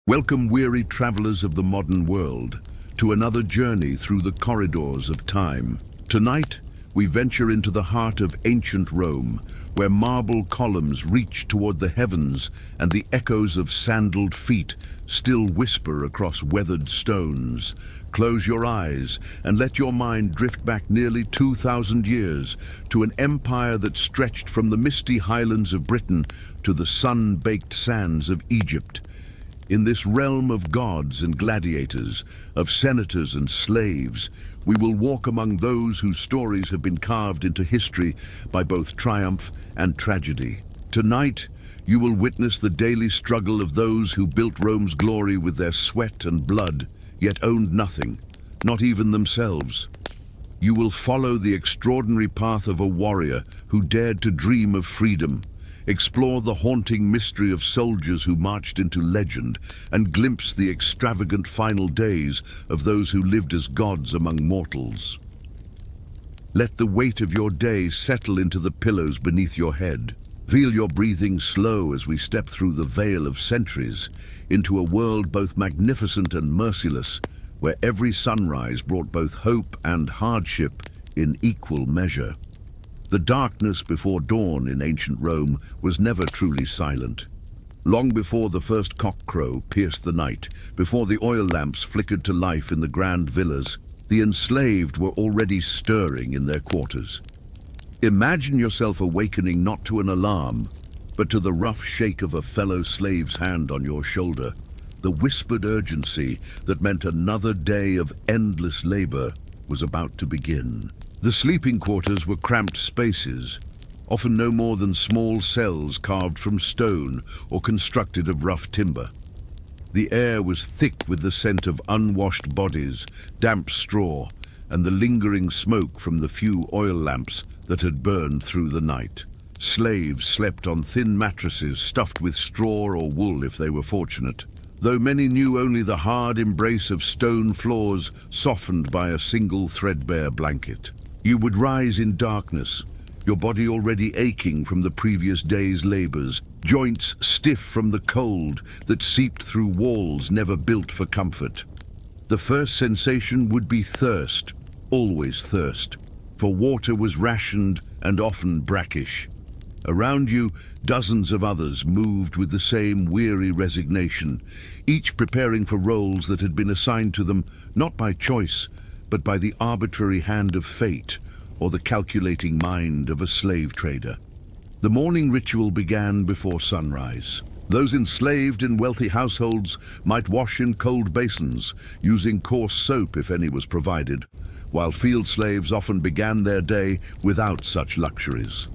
Welcome, weary travelers of the modern world, to another journey through the corridors of time. Tonight, we venture into the heart of ancient Rome, where marble columns reach toward the heavens and the echoes of sandaled feet still whisper across weathered stones. Close your eyes and let your mind drift back nearly 2,000 years to an empire that stretched from the misty highlands of Britain to the sun-baked sands of Egypt. In this realm of gods and gladiators, of senators and slaves, we will walk among those whose stories have been carved into history by both triumph and tragedy. Tonight, you will witness the daily struggle of those who built Rome's glory with their sweat and blood, yet owned nothing, not even themselves. You will follow the extraordinary path of a warrior who dared to dream of freedom, explore the haunting mystery of soldiers who marched into legend, and glimpse the extravagant final days of those who lived as gods among mortals. Let the weight of your day settle into the pillows beneath your head. Feel your breathing slow as we step through the veil of centuries into a world both magnificent and merciless, where every sunrise brought both hope and hardship in equal measure. The darkness before dawn in ancient Rome was never truly silent. Long before the first cockcrow pierced the night, before the oil lamps flickered to life in the grand villas, the enslaved were already stirring in their quarters. Imagine yourself awakening not to an alarm, but to the rough shake of a fellow slave's hand on your shoulder, the whispered urgency that meant another day of endless labor was about to begin. The sleeping quarters were cramped spaces, often no more than small cells carved from stone or constructed of rough timber. The air was thick with the scent of unwashed bodies, damp straw, and the lingering smoke from the few oil lamps that had burned through the night. Slaves slept on thin mattresses stuffed with straw or wool if they were fortunate, though many knew only the hard embrace of stone floors softened by a single threadbare blanket. You would rise in darkness, your body already aching from the previous day's labors, joints stiff from the cold that seeped through walls never built for comfort. The first sensation would be thirst, always thirst, for water was rationed and often brackish. Around you, dozens of others moved with the same weary resignation, each preparing for roles that had been assigned to them not by choice, but by the arbitrary hand of fate or the calculating mind of a slave trader. The morning ritual began before sunrise. Those enslaved in wealthy households might wash in cold basins, using coarse soap if any was provided, while field slaves often began their day without such luxuries.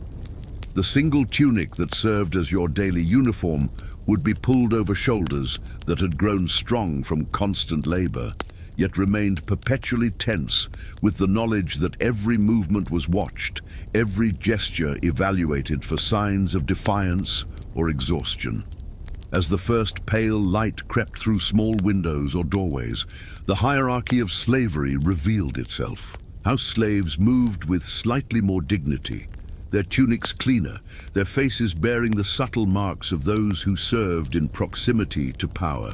The single tunic that served as your daily uniform would be pulled over shoulders that had grown strong from constant labor, yet remained perpetually tense with the knowledge that every movement was watched, every gesture evaluated for signs of defiance or exhaustion. As the first pale light crept through small windows or doorways, the hierarchy of slavery revealed itself. House slaves moved with slightly more dignity, their tunics cleaner, their faces bearing the subtle marks of those who served in proximity to power.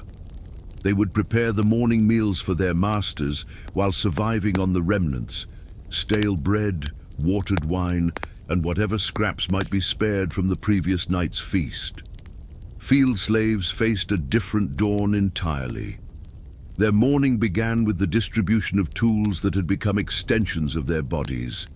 They would prepare the morning meals for their masters while surviving on the remnants, stale bread, watered wine, and whatever scraps might be spared from the previous night's feast. Field slaves faced a different dawn entirely. Their morning began with the distribution of tools that had become extensions of their bodies.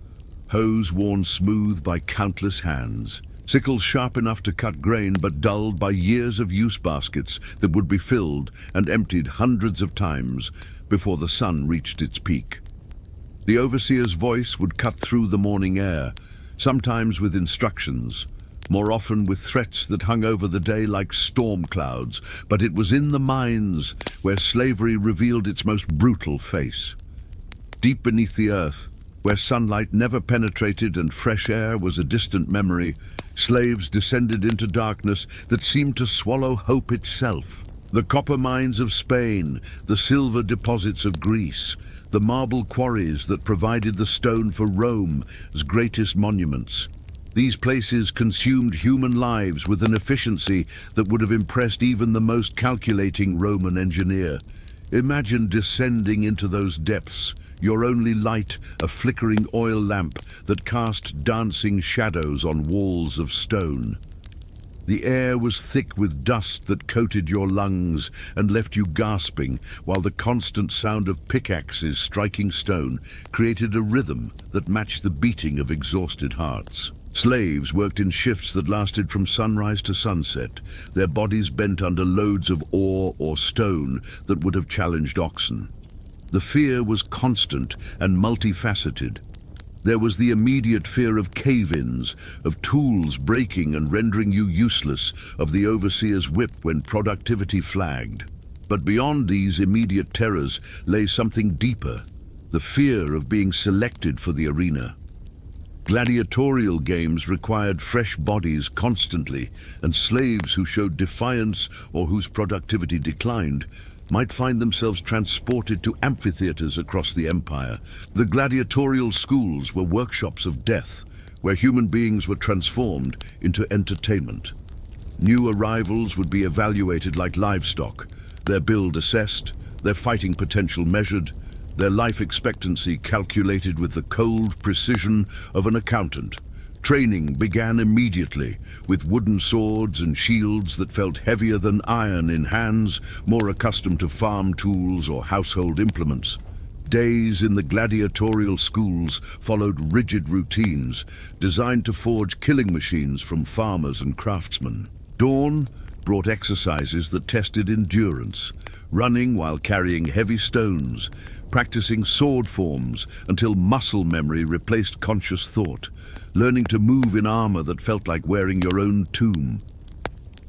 Hoes worn smooth by countless hands, sickles sharp enough to cut grain but dulled by years of use baskets that would be filled and emptied hundreds of times before the sun reached its peak. The overseer's voice would cut through the morning air, sometimes with instructions, more often with threats that hung over the day like storm clouds, but it was in the mines where slavery revealed its most brutal face. Deep beneath the earth, where sunlight never penetrated and fresh air was a distant memory, slaves descended into darkness that seemed to swallow hope itself. The copper mines of Spain, the silver deposits of Greece, the marble quarries that provided the stone for Rome's greatest monuments. These places consumed human lives with an efficiency that would have impressed even the most calculating Roman engineer. Imagine descending into those depths, your only light a flickering oil lamp that cast dancing shadows on walls of stone. The air was thick with dust that coated your lungs and left you gasping, while the constant sound of pickaxes striking stone created a rhythm that matched the beating of exhausted hearts. Slaves worked in shifts that lasted from sunrise to sunset, their bodies bent under loads of ore or stone that would have challenged oxen. The fear was constant and multifaceted. There was the immediate fear of cave-ins, of tools breaking and rendering you useless, of the overseer's whip when productivity flagged. But beyond these immediate terrors lay something deeper, the fear of being selected for the arena. Gladiatorial games required fresh bodies constantly, and slaves who showed defiance or whose productivity declined might find themselves transported to amphitheaters across the empire. The gladiatorial schools were workshops of death, where human beings were transformed into entertainment. New arrivals would be evaluated like livestock, their build assessed, their fighting potential measured, their life expectancy calculated with the cold precision of an accountant. Training began immediately, with wooden swords and shields that felt heavier than iron in hands more accustomed to farm tools or household implements. Days in the gladiatorial schools followed rigid routines, designed to forge killing machines from farmers and craftsmen. Dawn brought exercises that tested endurance, running while carrying heavy stones, practicing sword forms until muscle memory replaced conscious thought, learning to move in armor that felt like wearing your own tomb.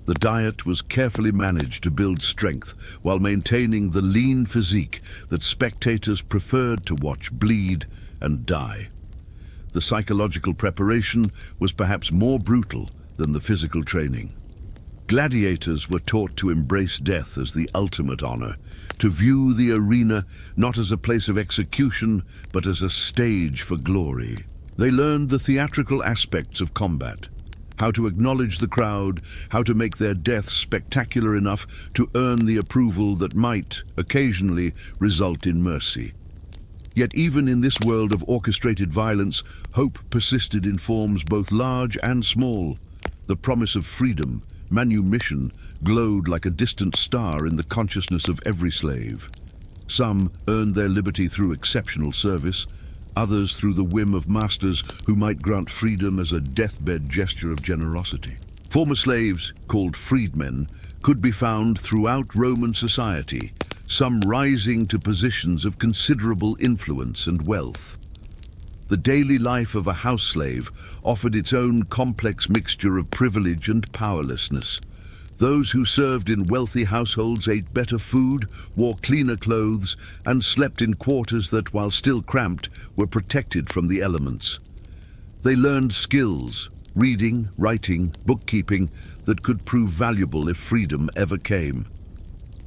The diet was carefully managed to build strength while maintaining the lean physique that spectators preferred to watch bleed and die. The psychological preparation was perhaps more brutal than the physical training. Gladiators were taught to embrace death as the ultimate honor, to view the arena not as a place of execution, but as a stage for glory. They learned the theatrical aspects of combat, how to acknowledge the crowd, how to make their death spectacular enough to earn the approval that might, occasionally, result in mercy. Yet even in this world of orchestrated violence, hope persisted in forms both large and small. The promise of freedom, manumission, glowed like a distant star in the consciousness of every slave. Some earned their liberty through exceptional service, others through the whim of masters who might grant freedom as a deathbed gesture of generosity. Former slaves, called freedmen, could be found throughout Roman society, some rising to positions of considerable influence and wealth. The daily life of a house slave offered its own complex mixture of privilege and powerlessness. Those who served in wealthy households ate better food, wore cleaner clothes, and slept in quarters that, while still cramped, were protected from the elements. They learned skills, reading, writing, bookkeeping, that could prove valuable if freedom ever came.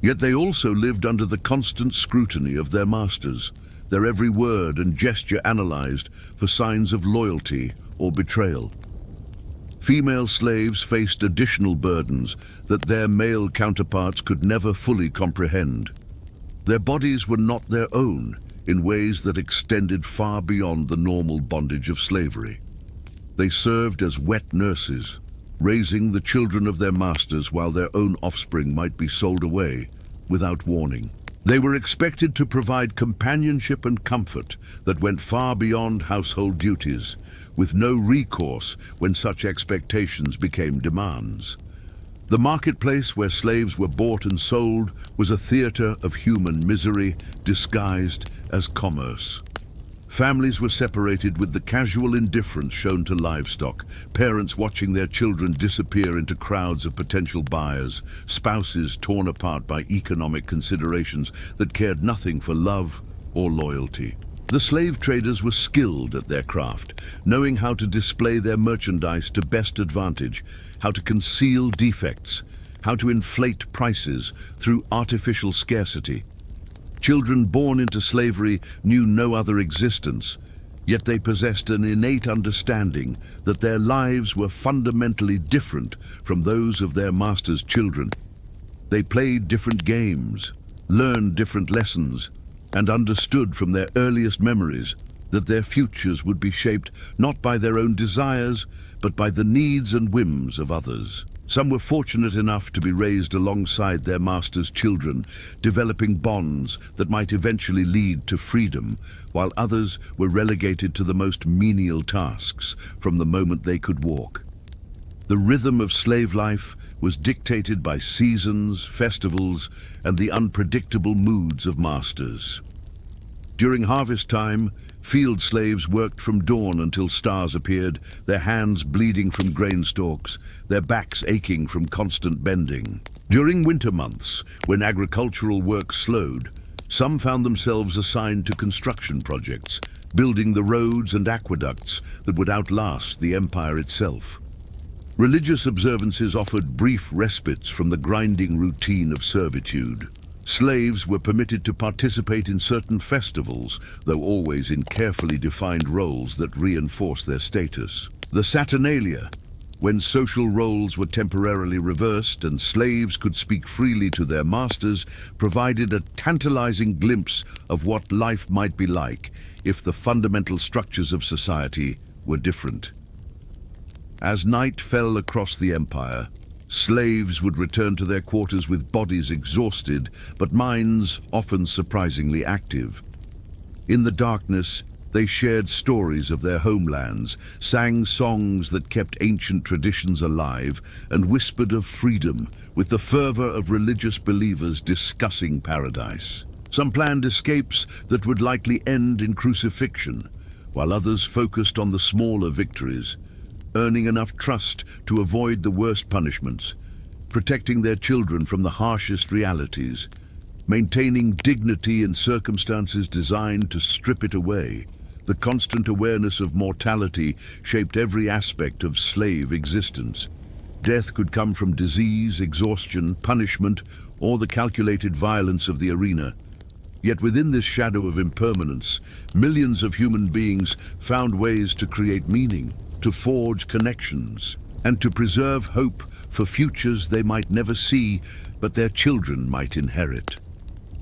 Yet they also lived under the constant scrutiny of their masters, their every word and gesture analyzed for signs of loyalty or betrayal. Female slaves faced additional burdens that their male counterparts could never fully comprehend. Their bodies were not their own in ways that extended far beyond the normal bondage of slavery. They served as wet nurses, raising the children of their masters while their own offspring might be sold away without warning. They were expected to provide companionship and comfort that went far beyond household duties, with no recourse when such expectations became demands. The marketplace where slaves were bought and sold was a theater of human misery disguised as commerce. Families were separated with the casual indifference shown to livestock, parents watching their children disappear into crowds of potential buyers, spouses torn apart by economic considerations that cared nothing for love or loyalty. The slave traders were skilled at their craft, knowing how to display their merchandise to best advantage, how to conceal defects, how to inflate prices through artificial scarcity. Children born into slavery knew no other existence, Yet they possessed an innate understanding that their lives were fundamentally different from those of their masters' children. They played different games, learned different lessons, and understood from their earliest memories that their futures would be shaped not by their own desires, but by the needs and whims of others. Some were fortunate enough to be raised alongside their masters' children, developing bonds that might eventually lead to freedom, while others were relegated to the most menial tasks from the moment they could walk. The rhythm of slave life was dictated by seasons, festivals, and the unpredictable moods of masters. During harvest time, field slaves worked from dawn until stars appeared, their hands bleeding from grain stalks, their backs aching from constant bending. During winter months, when agricultural work slowed, some found themselves assigned to construction projects, building the roads and aqueducts that would outlast the empire itself. Religious observances offered brief respites from the grinding routine of servitude. Slaves were permitted to participate in certain festivals, though always in carefully defined roles that reinforced their status. The Saturnalia, when social roles were temporarily reversed and slaves could speak freely to their masters, provided a tantalizing glimpse of what life might be like if the fundamental structures of society were different. As night fell across the empire, slaves would return to their quarters with bodies exhausted, but minds often surprisingly active. In the darkness, they shared stories of their homelands, sang songs that kept ancient traditions alive, and whispered of freedom with the fervor of religious believers discussing paradise. Some planned escapes that would likely end in crucifixion, while others focused on the smaller victories, earning enough trust to avoid the worst punishments, protecting their children from the harshest realities, maintaining dignity in circumstances designed to strip it away. The constant awareness of mortality shaped every aspect of slave existence. Death could come from disease, exhaustion, punishment, or the calculated violence of the arena. Yet within this shadow of impermanence, millions of human beings found ways to create meaning, to forge connections, and to preserve hope for futures they might never see, but their children might inherit.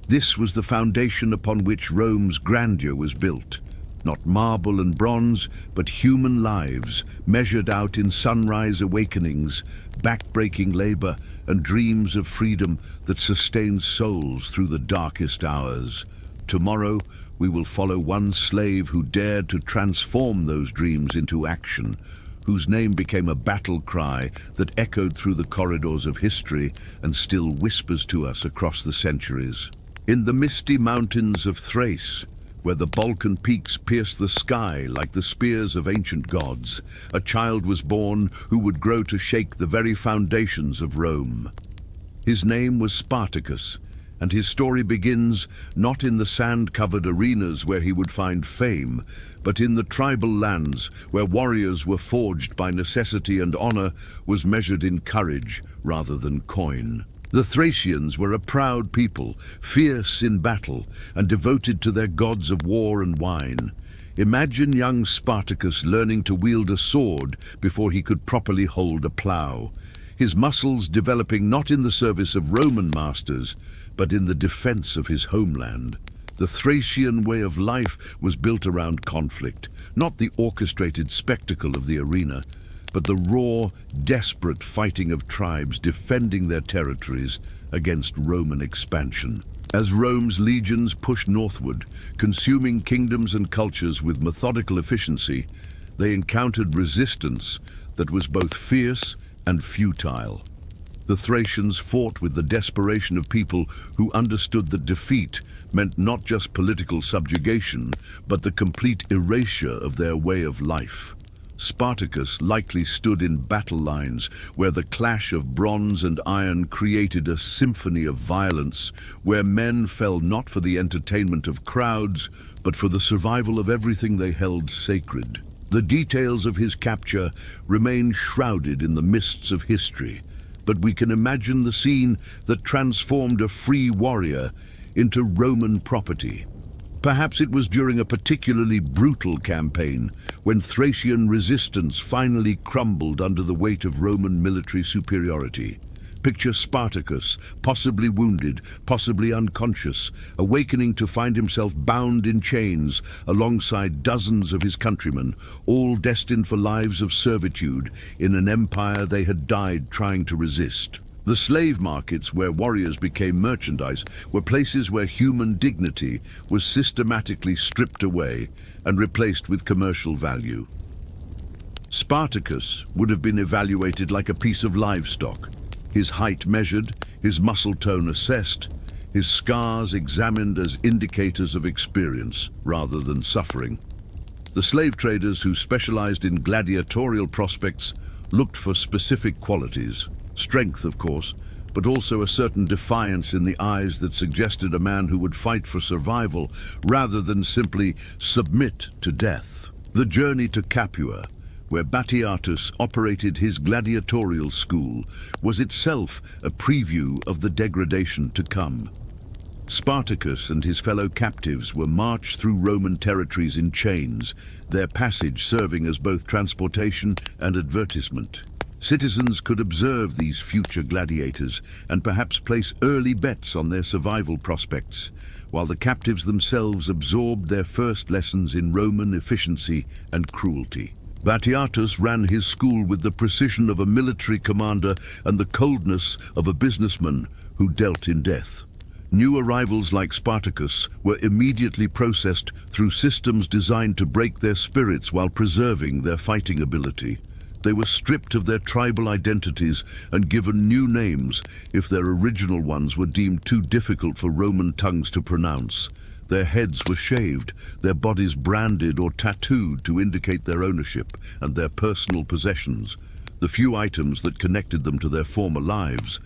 This was the foundation upon which Rome's grandeur was built. Not marble and bronze, but human lives, measured out in sunrise awakenings, backbreaking labor, and dreams of freedom that sustained souls through the darkest hours. Tomorrow, we will follow one slave who dared to transform those dreams into action, whose name became a battle cry that echoed through the corridors of history and still whispers to us across the centuries. In the misty mountains of Thrace, where the Balkan peaks pierced the sky like the spears of ancient gods, a child was born who would grow to shake the very foundations of Rome. His name was Spartacus, and his story begins not in the sand-covered arenas where he would find fame, but in the tribal lands where warriors were forged by necessity and honor was measured in courage rather than coin. The Thracians were a proud people, fierce in battle and devoted to their gods of war and wine. Imagine young Spartacus learning to wield a sword before he could properly hold a plow, his muscles developing not in the service of Roman masters, but in the defense of his homeland. The Thracian way of life was built around conflict, not the orchestrated spectacle of the arena, but the raw, desperate fighting of tribes defending their territories against Roman expansion. As Rome's legions pushed northward, consuming kingdoms and cultures with methodical efficiency, they encountered resistance that was both fierce and futile. The Thracians fought with the desperation of people who understood that defeat meant not just political subjugation, but the complete erasure of their way of life. Spartacus likely stood in battle lines where the clash of bronze and iron created a symphony of violence, where men fell not for the entertainment of crowds, but for the survival of everything they held sacred. The details of his capture remain shrouded in the mists of history, but we can imagine the scene that transformed a free warrior into Roman property. Perhaps it was during a particularly brutal campaign, when Thracian resistance finally crumbled under the weight of Roman military superiority. Picture Spartacus, possibly wounded, possibly unconscious, awakening to find himself bound in chains alongside dozens of his countrymen, all destined for lives of servitude in an empire they had died trying to resist. The slave markets, where warriors became merchandise, were places where human dignity was systematically stripped away and replaced with commercial value. Spartacus would have been evaluated like a piece of livestock, his height measured, his muscle tone assessed, his scars examined as indicators of experience rather than suffering. The slave traders who specialized in gladiatorial prospects looked for specific qualities. Strength, of course, but also a certain defiance in the eyes that suggested a man who would fight for survival rather than simply submit to death. The journey to Capua, where Batiatus operated his gladiatorial school, was itself a preview of the degradation to come. Spartacus and his fellow captives were marched through Roman territories in chains, their passage serving as both transportation and advertisement. Citizens could observe these future gladiators and perhaps place early bets on their survival prospects, while the captives themselves absorbed their first lessons in Roman efficiency and cruelty. Batiatus ran his school with the precision of a military commander and the coldness of a businessman who dealt in death. New arrivals like Spartacus were immediately processed through systems designed to break their spirits while preserving their fighting ability. They were stripped of their tribal identities and given new names if their original ones were deemed too difficult for Roman tongues to pronounce. Their heads were shaved, their bodies branded or tattooed to indicate their ownership and their personal possessions. The few items that connected them to their former lives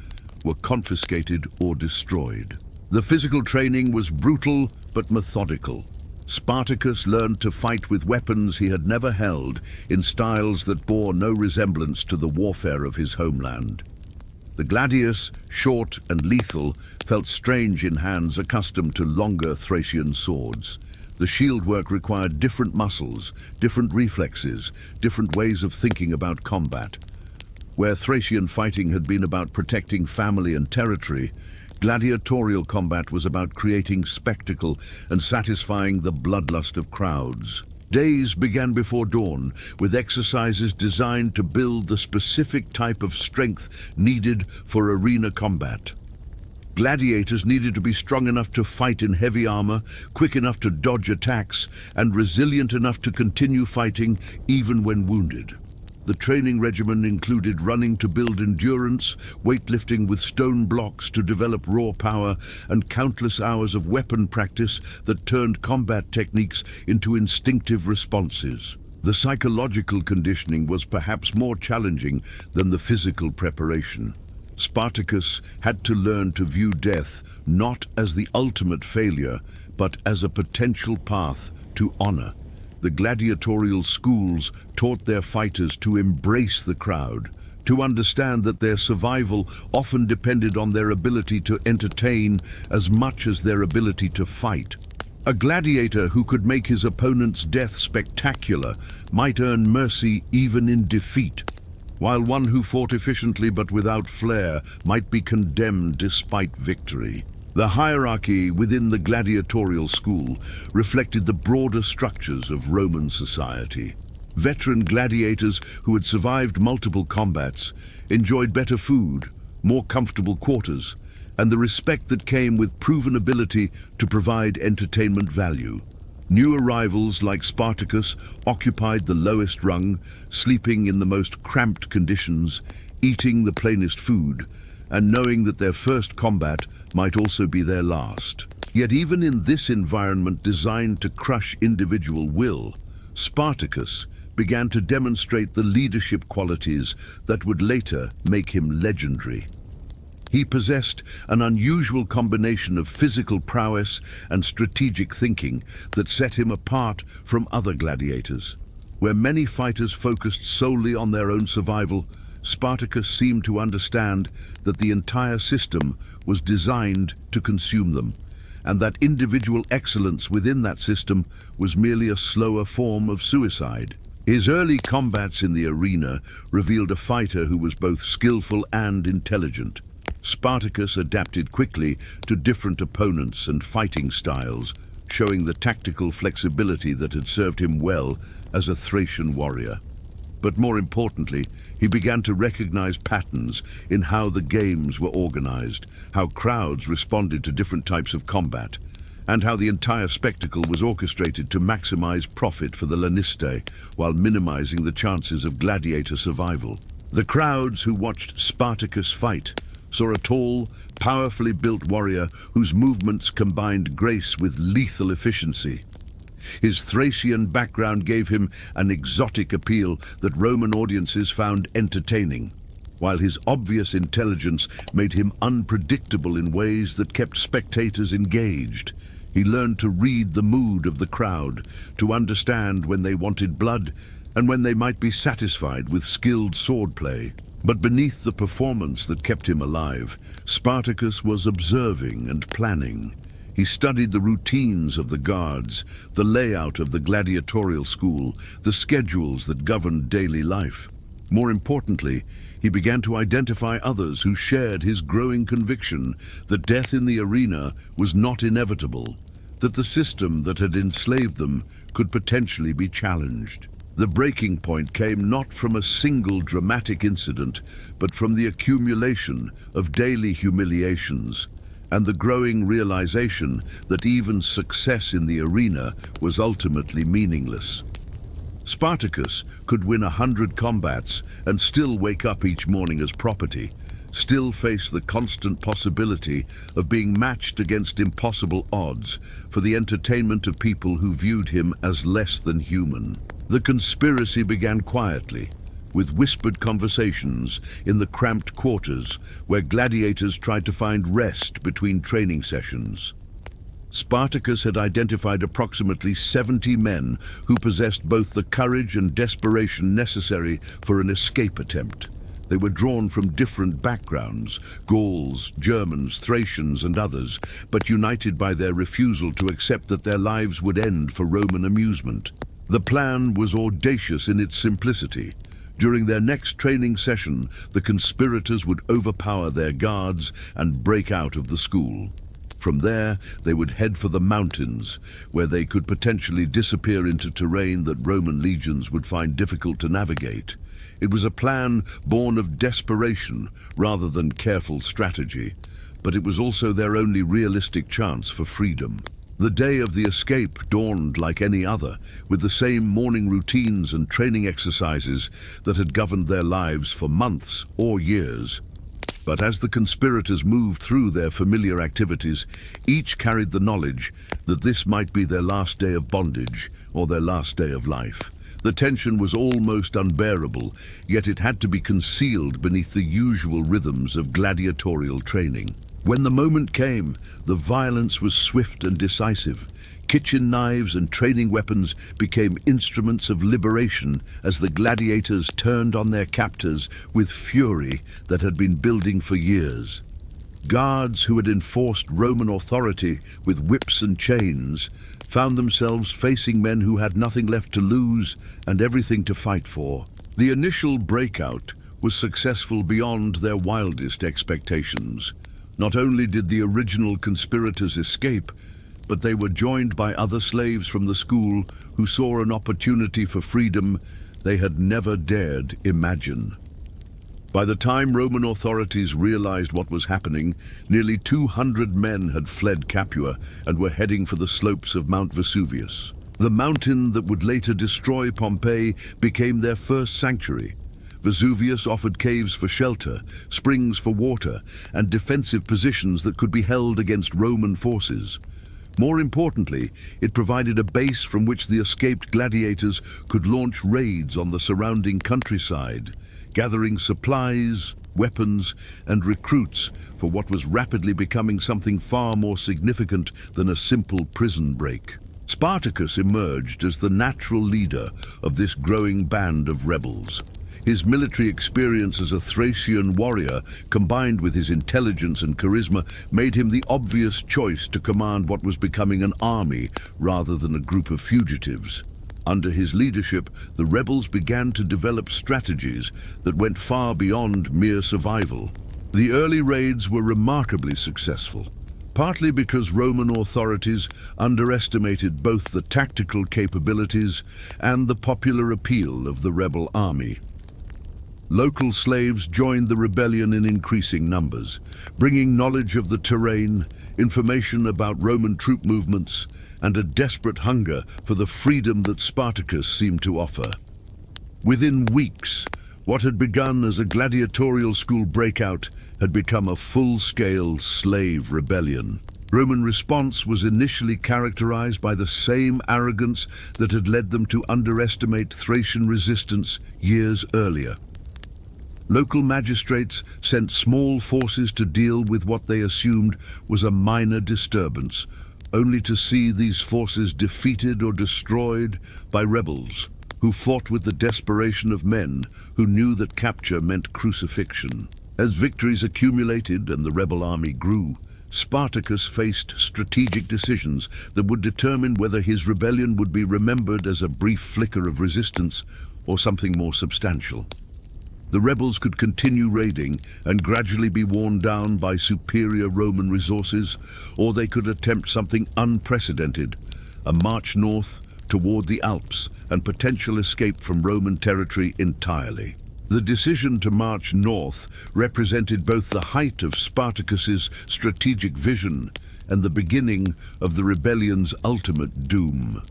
were confiscated or destroyed. The physical training was brutal but methodical. Spartacus learned to fight with weapons he had never held in styles that bore no resemblance to the warfare of his homeland. The gladius, short and lethal, felt strange in hands accustomed to longer Thracian swords. The shieldwork required different muscles, different reflexes, different ways of thinking about combat. Where Thracian fighting had been about protecting family and territory, gladiatorial combat was about creating spectacle and satisfying the bloodlust of crowds. Days began before dawn, with exercises designed to build the specific type of strength needed for arena combat. Gladiators needed to be strong enough to fight in heavy armor, quick enough to dodge attacks, and resilient enough to continue fighting even when wounded. The training regimen included running to build endurance, weightlifting with stone blocks to develop raw power, and countless hours of weapon practice that turned combat techniques into instinctive responses. The psychological conditioning was perhaps more challenging than the physical preparation. Spartacus had to learn to view death not as the ultimate failure, but as a potential path to honor. The gladiatorial schools taught their fighters to embrace the crowd, to understand that their survival often depended on their ability to entertain as much as their ability to fight. A gladiator who could make his opponent's death spectacular might earn mercy even in defeat, while one who fought efficiently but without flair might be condemned despite victory. The hierarchy within the gladiatorial school reflected the broader structures of Roman society. Veteran gladiators who had survived multiple combats enjoyed better food, more comfortable quarters, and the respect that came with proven ability to provide entertainment value. New arrivals like Spartacus occupied the lowest rung, sleeping in the most cramped conditions, eating the plainest food, and knowing that their first combat might also be their last. Yet even in this environment designed to crush individual will, Spartacus began to demonstrate the leadership qualities that would later make him legendary. He possessed an unusual combination of physical prowess and strategic thinking that set him apart from other gladiators. Where many fighters focused solely on their own survival, Spartacus seemed to understand that the entire system was designed to consume them, and that individual excellence within that system was merely a slower form of suicide. His early combats in the arena revealed a fighter who was both skillful and intelligent. Spartacus adapted quickly to different opponents and fighting styles, showing the tactical flexibility that had served him well as a Thracian warrior. But more importantly, he began to recognize patterns in how the games were organized, how crowds responded to different types of combat, and how the entire spectacle was orchestrated to maximize profit for the Laniste while minimizing the chances of gladiator survival. The crowds who watched Spartacus fight saw a tall, powerfully built warrior whose movements combined grace with lethal efficiency. His Thracian background gave him an exotic appeal that Roman audiences found entertaining, while his obvious intelligence made him unpredictable in ways that kept spectators engaged. He learned to read the mood of the crowd, to understand when they wanted blood and when they might be satisfied with skilled swordplay. But beneath the performance that kept him alive, Spartacus was observing and planning. He studied the routines of the guards, the layout of the gladiatorial school, the schedules that governed daily life. More importantly, he began to identify others who shared his growing conviction that death in the arena was not inevitable, that the system that had enslaved them could potentially be challenged. The breaking point came not from a single dramatic incident, but from the accumulation of daily humiliations and the growing realization that even success in the arena was ultimately meaningless. Spartacus could win 100 combats and still wake up each morning as property, still face the constant possibility of being matched against impossible odds for the entertainment of people who viewed him as less than human. The conspiracy began quietly, with whispered conversations in the cramped quarters where gladiators tried to find rest between training sessions. Spartacus had identified approximately 70 men who possessed both the courage and desperation necessary for an escape attempt. They were drawn from different backgrounds, Gauls, Germans, Thracians, and others, but united by their refusal to accept that their lives would end for Roman amusement. The plan was audacious in its simplicity. During their next training session, the conspirators would overpower their guards and break out of the school. From there, they would head for the mountains, where they could potentially disappear into terrain that Roman legions would find difficult to navigate. It was a plan born of desperation rather than careful strategy, but it was also their only realistic chance for freedom. The day of the escape dawned like any other, with the same morning routines and training exercises that had governed their lives for months or years. But as the conspirators moved through their familiar activities, each carried the knowledge that this might be their last day of bondage or their last day of life. The tension was almost unbearable, yet it had to be concealed beneath the usual rhythms of gladiatorial training. When the moment came, the violence was swift and decisive. Kitchen knives and training weapons became instruments of liberation as the gladiators turned on their captors with fury that had been building for years. Guards who had enforced Roman authority with whips and chains found themselves facing men who had nothing left to lose and everything to fight for. The initial breakout was successful beyond their wildest expectations. Not only did the original conspirators escape, but they were joined by other slaves from the school who saw an opportunity for freedom they had never dared imagine. By the time Roman authorities realized what was happening, nearly 200 men had fled Capua and were heading for the slopes of Mount Vesuvius. The mountain that would later destroy Pompeii became their first sanctuary. Vesuvius offered caves for shelter, springs for water, and defensive positions that could be held against Roman forces. More importantly, it provided a base from which the escaped gladiators could launch raids on the surrounding countryside, gathering supplies, weapons, and recruits for what was rapidly becoming something far more significant than a simple prison break. Spartacus emerged as the natural leader of this growing band of rebels. His military experience as a Thracian warrior, combined with his intelligence and charisma, made him the obvious choice to command what was becoming an army rather than a group of fugitives. Under his leadership, the rebels began to develop strategies that went far beyond mere survival. The early raids were remarkably successful, partly because Roman authorities underestimated both the tactical capabilities and the popular appeal of the rebel army. Local slaves joined the rebellion in increasing numbers, bringing knowledge of the terrain, information about Roman troop movements, and a desperate hunger for the freedom that Spartacus seemed to offer. Within weeks, what had begun as a gladiatorial school breakout had become a full-scale slave rebellion. Roman response was initially characterized by the same arrogance that had led them to underestimate Thracian resistance years earlier. Local magistrates sent small forces to deal with what they assumed was a minor disturbance, only to see these forces defeated or destroyed by rebels who fought with the desperation of men who knew that capture meant crucifixion. As victories accumulated and the rebel army grew, Spartacus faced strategic decisions that would determine whether his rebellion would be remembered as a brief flicker of resistance or something more substantial. The rebels could continue raiding and gradually be worn down by superior Roman resources, or they could attempt something unprecedented, a march north toward the Alps and potential escape from Roman territory entirely. The decision to march north represented both the height of Spartacus's strategic vision and the beginning of the rebellion's ultimate doom.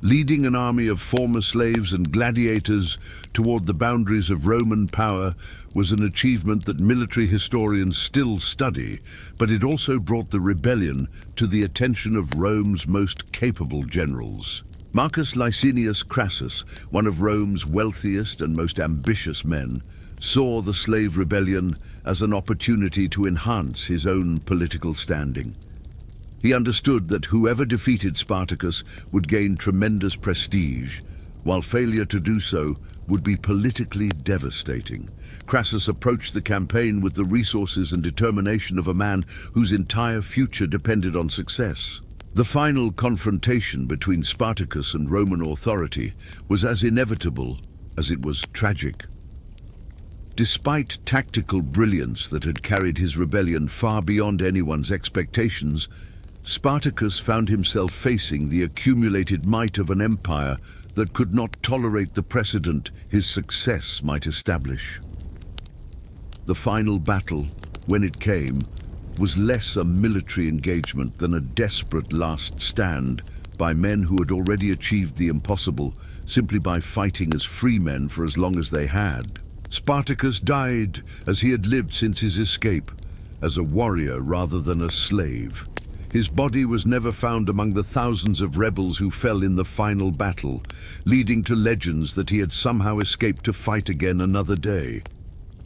Leading an army of former slaves and gladiators toward the boundaries of Roman power was an achievement that military historians still study, but it also brought the rebellion to the attention of Rome's most capable generals. Marcus Licinius Crassus, one of Rome's wealthiest and most ambitious men, saw the slave rebellion as an opportunity to enhance his own political standing. He understood that whoever defeated Spartacus would gain tremendous prestige, while failure to do so would be politically devastating. Crassus approached the campaign with the resources and determination of a man whose entire future depended on success. The final confrontation between Spartacus and Roman authority was as inevitable as it was tragic. Despite tactical brilliance that had carried his rebellion far beyond anyone's expectations, Spartacus found himself facing the accumulated might of an empire that could not tolerate the precedent his success might establish. The final battle, when it came, was less a military engagement than a desperate last stand by men who had already achieved the impossible simply by fighting as free men for as long as they had. Spartacus died as he had lived since his escape, as a warrior rather than a slave. His body was never found among the thousands of rebels who fell in the final battle, leading to legends that he had somehow escaped to fight again another day.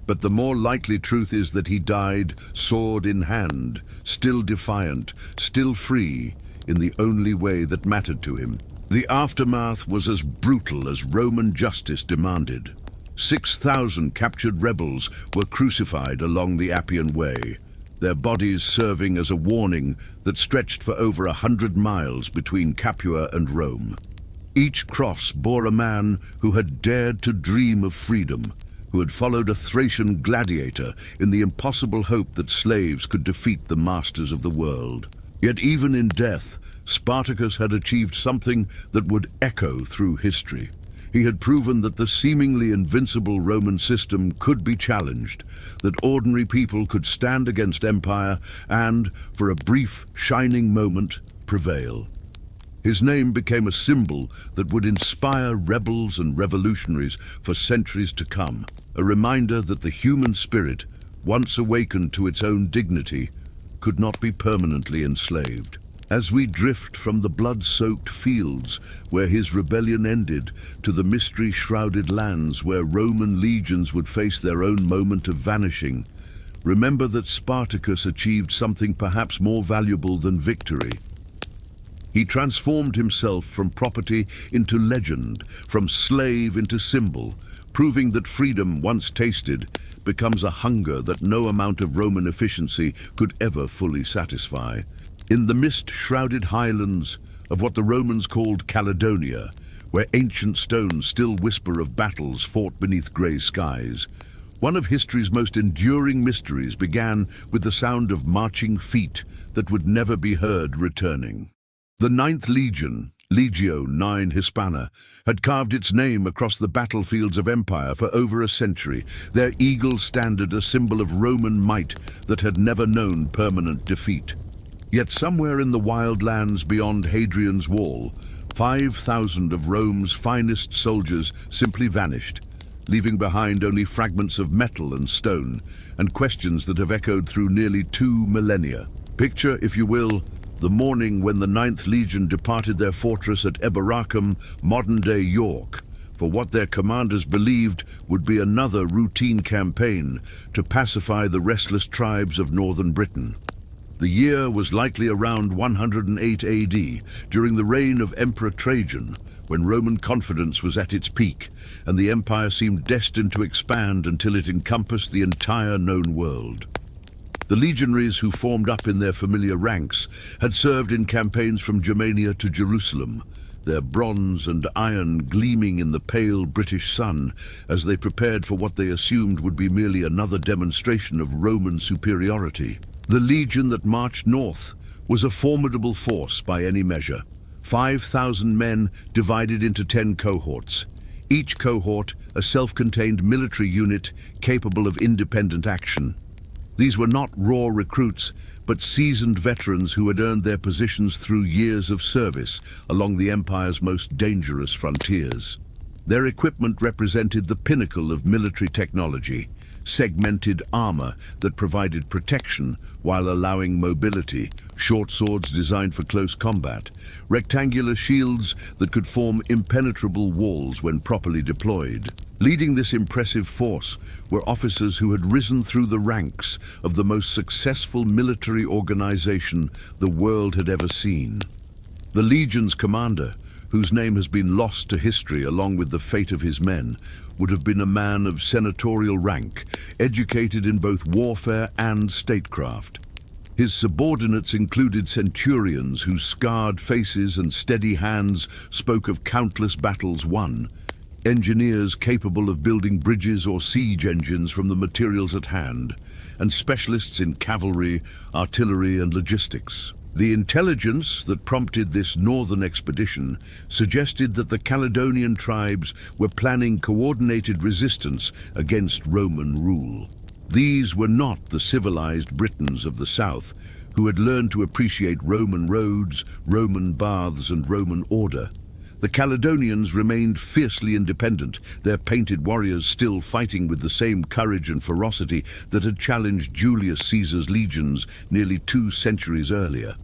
But the more likely truth is that he died sword in hand, still defiant, still free, in the only way that mattered to him. The aftermath was as brutal as Roman justice demanded. 6,000 captured rebels were crucified along the Appian Way, their bodies serving as a warning that stretched for over 100 miles between Capua and Rome. Each cross bore a man who had dared to dream of freedom, who had followed a Thracian gladiator in the impossible hope that slaves could defeat the masters of the world. Yet even in death, Spartacus had achieved something that would echo through history. He had proven that the seemingly invincible Roman system could be challenged, that ordinary people could stand against empire and, for a brief, shining moment, prevail. His name became a symbol that would inspire rebels and revolutionaries for centuries to come, a reminder that the human spirit, once awakened to its own dignity, could not be permanently enslaved. As we drift from the blood-soaked fields where his rebellion ended to the mystery-shrouded lands where Roman legions would face their own moment of vanishing, remember that Spartacus achieved something perhaps more valuable than victory. He transformed himself from property into legend, from slave into symbol, proving that freedom, once tasted, becomes a hunger that no amount of Roman efficiency could ever fully satisfy. In the mist-shrouded highlands of what the Romans called Caledonia, where ancient stones still whisper of battles fought beneath grey skies, one of history's most enduring mysteries began with the sound of marching feet that would never be heard returning. The 9th Legion, Legio 9 Hispana, had carved its name across the battlefields of empire for over a century, their eagle standard a symbol of Roman might that had never known permanent defeat. Yet somewhere in the wild lands beyond Hadrian's Wall, 5,000 of Rome's finest soldiers simply vanished, leaving behind only fragments of metal and stone, and questions that have echoed through nearly 2 millennia. Picture, if you will, the morning when the 9th Legion departed their fortress at Eboracum, modern-day York, for what their commanders believed would be another routine campaign to pacify the restless tribes of northern Britain. The year was likely around 108 AD, during the reign of Emperor Trajan, when Roman confidence was at its peak, and the empire seemed destined to expand until it encompassed the entire known world. The legionaries who formed up in their familiar ranks had served in campaigns from Germania to Jerusalem, their bronze and iron gleaming in the pale British sun as they prepared for what they assumed would be merely another demonstration of Roman superiority. The legion that marched north was a formidable force by any measure. 5,000 men divided into 10 cohorts, each cohort a self-contained military unit capable of independent action. These were not raw recruits, but seasoned veterans who had earned their positions through years of service along the empire's most dangerous frontiers. Their equipment represented the pinnacle of military technology: segmented armor that provided protection while allowing mobility, short swords designed for close combat, rectangular shields that could form impenetrable walls when properly deployed. Leading this impressive force were officers who had risen through the ranks of the most successful military organization the world had ever seen. The legion's commander, whose name has been lost to history along with the fate of his men, would have been a man of senatorial rank, educated in both warfare and statecraft. His subordinates included centurions whose scarred faces and steady hands spoke of countless battles won, engineers capable of building bridges or siege engines from the materials at hand, and specialists in cavalry, artillery, and logistics. The intelligence that prompted this northern expedition suggested that the Caledonian tribes were planning coordinated resistance against Roman rule. These were not the civilized Britons of the south, who had learned to appreciate Roman roads, Roman baths, and Roman order. The Caledonians remained fiercely independent, their painted warriors still fighting with the same courage and ferocity that had challenged Julius Caesar's legions nearly 2 centuries earlier.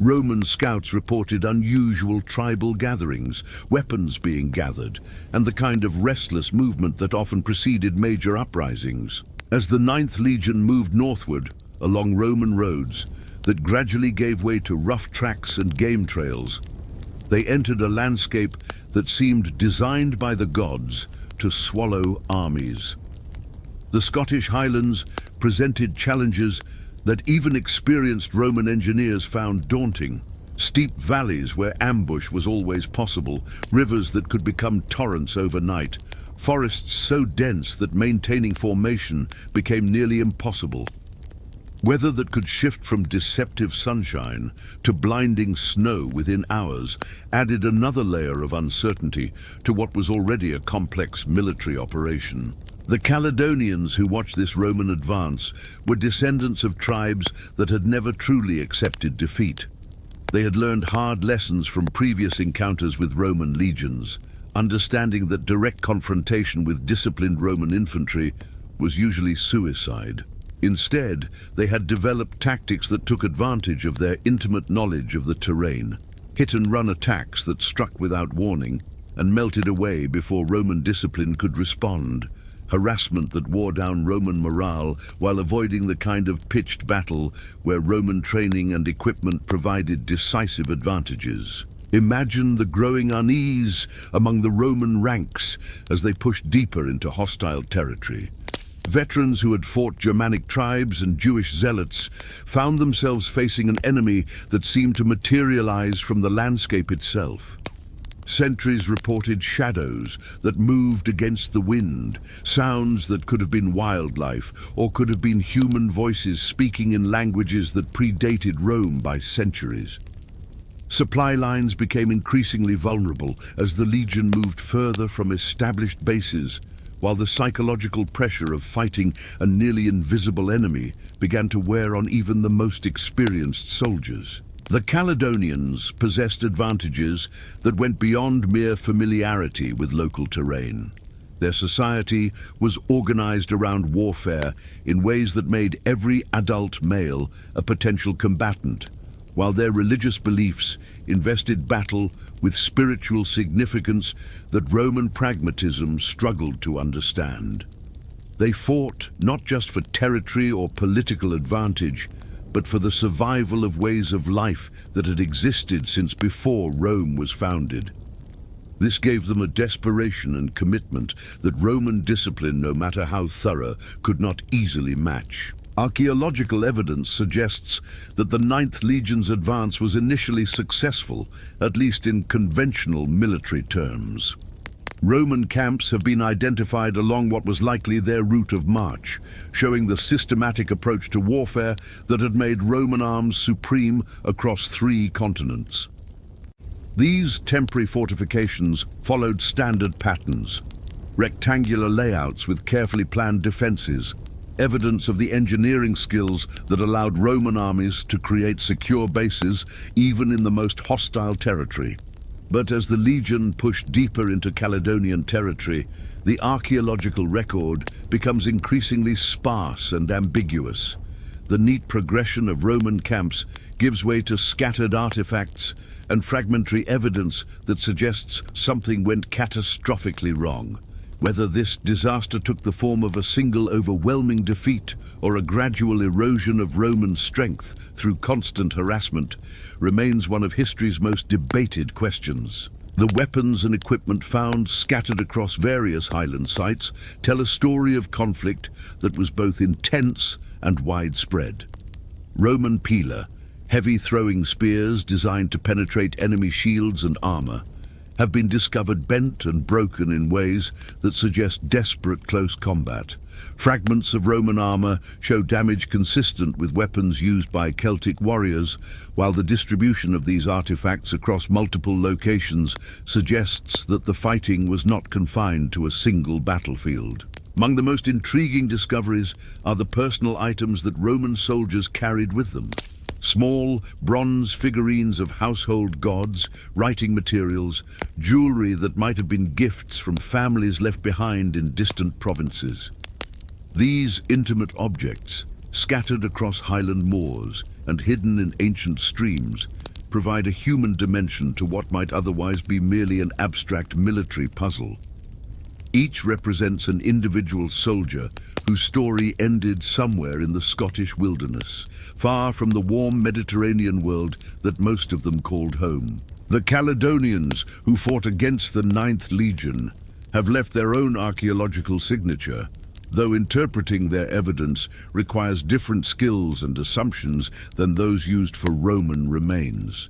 Roman scouts reported unusual tribal gatherings, weapons being gathered, and the kind of restless movement that often preceded major uprisings. As the 9th Legion moved northward along Roman roads that gradually gave way to rough tracks and game trails, they entered a landscape that seemed designed by the gods to swallow armies. The Scottish Highlands presented challenges that even experienced Roman engineers found daunting. Steep valleys where ambush was always possible, rivers that could become torrents overnight, forests so dense that maintaining formation became nearly impossible. Weather that could shift from deceptive sunshine to blinding snow within hours added another layer of uncertainty to what was already a complex military operation. The Caledonians who watched this Roman advance were descendants of tribes that had never truly accepted defeat. They had learned hard lessons from previous encounters with Roman legions, understanding that direct confrontation with disciplined Roman infantry was usually suicide. Instead, they had developed tactics that took advantage of their intimate knowledge of the terrain, hit-and-run attacks that struck without warning and melted away before Roman discipline could respond, harassment that wore down Roman morale while avoiding the kind of pitched battle where Roman training and equipment provided decisive advantages. Imagine the growing unease among the Roman ranks as they pushed deeper into hostile territory. Veterans who had fought Germanic tribes and Jewish zealots found themselves facing an enemy that seemed to materialize from the landscape itself. Sentries reported shadows that moved against the wind, sounds that could have been wildlife or could have been human voices speaking in languages that predated Rome by centuries. Supply lines became increasingly vulnerable as the legion moved further from established bases, while the psychological pressure of fighting a nearly invisible enemy began to wear on even the most experienced soldiers. The Caledonians possessed advantages that went beyond mere familiarity with local terrain. Their society was organized around warfare in ways that made every adult male a potential combatant, while their religious beliefs invested battle with spiritual significance that Roman pragmatism struggled to understand. They fought not just for territory or political advantage, but for the survival of ways of life that had existed since before Rome was founded. This gave them a desperation and commitment that Roman discipline, no matter how thorough, could not easily match. Archaeological evidence suggests that the 9th Legion's advance was initially successful, at least in conventional military terms. Roman camps have been identified along what was likely their route of march, showing the systematic approach to warfare that had made Roman arms supreme across 3 continents. These temporary fortifications followed standard patterns, rectangular layouts with carefully planned defenses, evidence of the engineering skills that allowed Roman armies to create secure bases even in the most hostile territory. But as the legion pushed deeper into Caledonian territory, the archaeological record becomes increasingly sparse and ambiguous. The neat progression of Roman camps gives way to scattered artifacts and fragmentary evidence that suggests something went catastrophically wrong. Whether this disaster took the form of a single overwhelming defeat or a gradual erosion of Roman strength through constant harassment remains one of history's most debated questions. The weapons and equipment found scattered across various highland sites tell a story of conflict that was both intense and widespread. Roman pila, heavy throwing spears designed to penetrate enemy shields and armor, have been discovered bent and broken in ways that suggest desperate close combat. Fragments of Roman armor show damage consistent with weapons used by Celtic warriors, while the distribution of these artifacts across multiple locations suggests that the fighting was not confined to a single battlefield. Among the most intriguing discoveries are the personal items that Roman soldiers carried with them. Small bronze figurines of household gods, writing materials, jewelry that might have been gifts from families left behind in distant provinces. These intimate objects, scattered across highland moors and hidden in ancient streams, provide a human dimension to what might otherwise be merely an abstract military puzzle. Each represents an individual soldier whose story ended somewhere in the Scottish wilderness, far from the warm Mediterranean world that most of them called home. The Caledonians, who fought against the 9th Legion, have left their own archaeological signature, though interpreting their evidence requires different skills and assumptions than those used for Roman remains.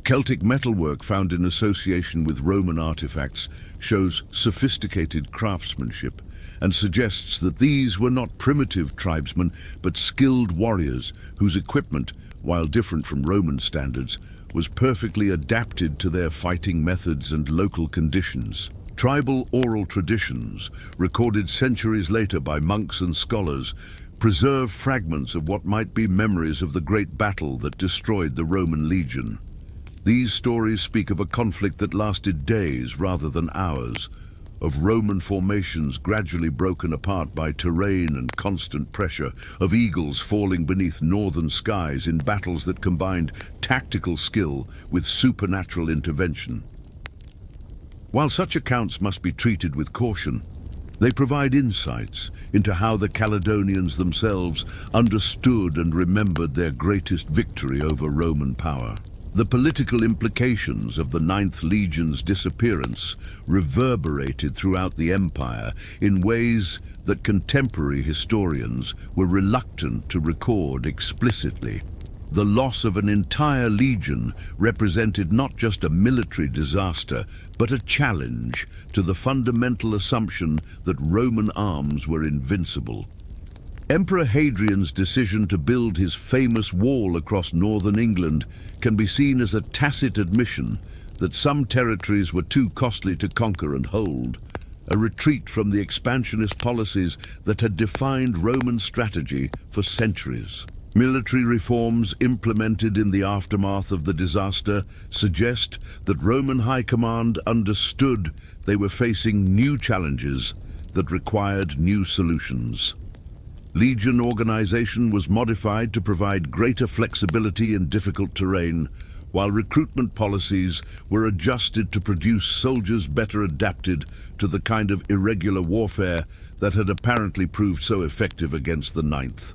Celtic metalwork found in association with Roman artifacts shows sophisticated craftsmanship and suggests that these were not primitive tribesmen but skilled warriors whose equipment, while different from Roman standards, was perfectly adapted to their fighting methods and local conditions. Tribal oral traditions, recorded centuries later by monks and scholars, preserve fragments of what might be memories of the great battle that destroyed the Roman legion. These stories speak of a conflict that lasted days rather than hours, of Roman formations gradually broken apart by terrain and constant pressure, of eagles falling beneath northern skies in battles that combined tactical skill with supernatural intervention. While such accounts must be treated with caution, they provide insights into how the Caledonians themselves understood and remembered their greatest victory over Roman power. The political implications of the Ninth Legion's disappearance reverberated throughout the empire in ways that contemporary historians were reluctant to record explicitly. The loss of an entire legion represented not just a military disaster, but a challenge to the fundamental assumption that Roman arms were invincible. Emperor Hadrian's decision to build his famous wall across northern England can be seen as a tacit admission that some territories were too costly to conquer and hold, a retreat from the expansionist policies that had defined Roman strategy for centuries. Military reforms implemented in the aftermath of the disaster suggest that Roman high command understood they were facing new challenges that required new solutions. Legion organization was modified to provide greater flexibility in difficult terrain, while recruitment policies were adjusted to produce soldiers better adapted to the kind of irregular warfare that had apparently proved so effective against the Ninth.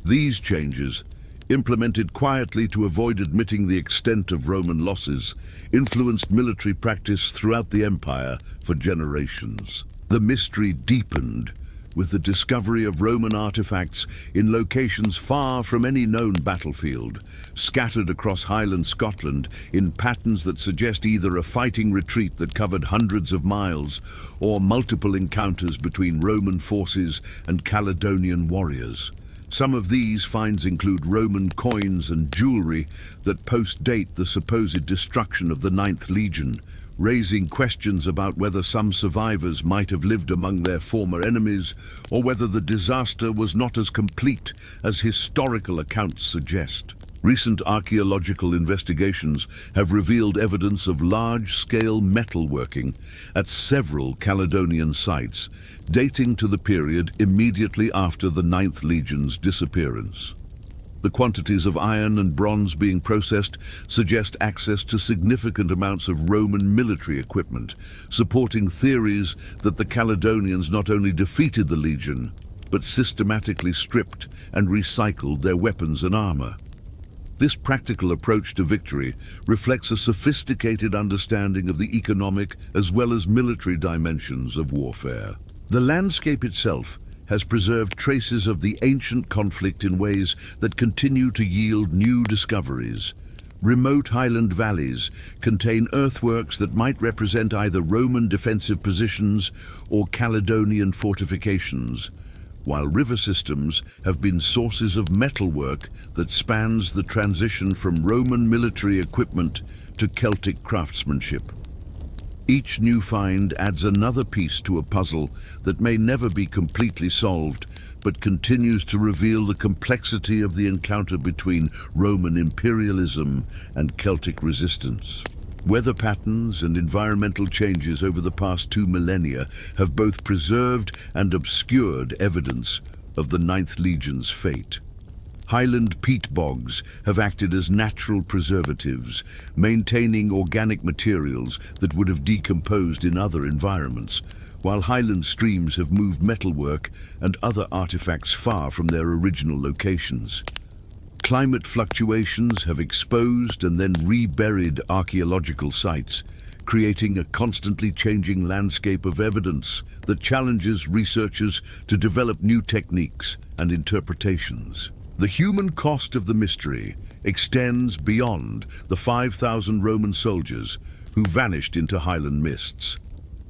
These changes, implemented quietly to avoid admitting the extent of Roman losses, influenced military practice throughout the empire for generations. The mystery deepened with the discovery of Roman artifacts in locations far from any known battlefield, scattered across Highland Scotland in patterns that suggest either a fighting retreat that covered hundreds of miles or multiple encounters between Roman forces and Caledonian warriors. Some of these finds include Roman coins and jewelry that post-date the supposed destruction of the Ninth Legion, raising questions about whether some survivors might have lived among their former enemies or whether the disaster was not as complete as historical accounts suggest. Recent archaeological investigations have revealed evidence of large-scale metalworking at several Caledonian sites, dating to the period immediately after the Ninth Legion's disappearance. The quantities of iron and bronze being processed suggest access to significant amounts of Roman military equipment, supporting theories that the Caledonians not only defeated the legion, but systematically stripped and recycled their weapons and armor. This practical approach to victory reflects a sophisticated understanding of the economic as well as military dimensions of warfare. The landscape itself has preserved traces of the ancient conflict in ways that continue to yield new discoveries. Remote highland valleys contain earthworks that might represent either Roman defensive positions or Caledonian fortifications, while river systems have been sources of metalwork that spans the transition from Roman military equipment to Celtic craftsmanship. Each new find adds another piece to a puzzle that may never be completely solved, but continues to reveal the complexity of the encounter between Roman imperialism and Celtic resistance. Weather patterns and environmental changes over the past 2 millennia have both preserved and obscured evidence of the Ninth Legion's fate. Highland peat bogs have acted as natural preservatives, maintaining organic materials that would have decomposed in other environments, while highland streams have moved metalwork and other artifacts far from their original locations. Climate fluctuations have exposed and then reburied archaeological sites, creating a constantly changing landscape of evidence that challenges researchers to develop new techniques and interpretations. The human cost of the mystery extends beyond the 5,000 Roman soldiers who vanished into Highland mists.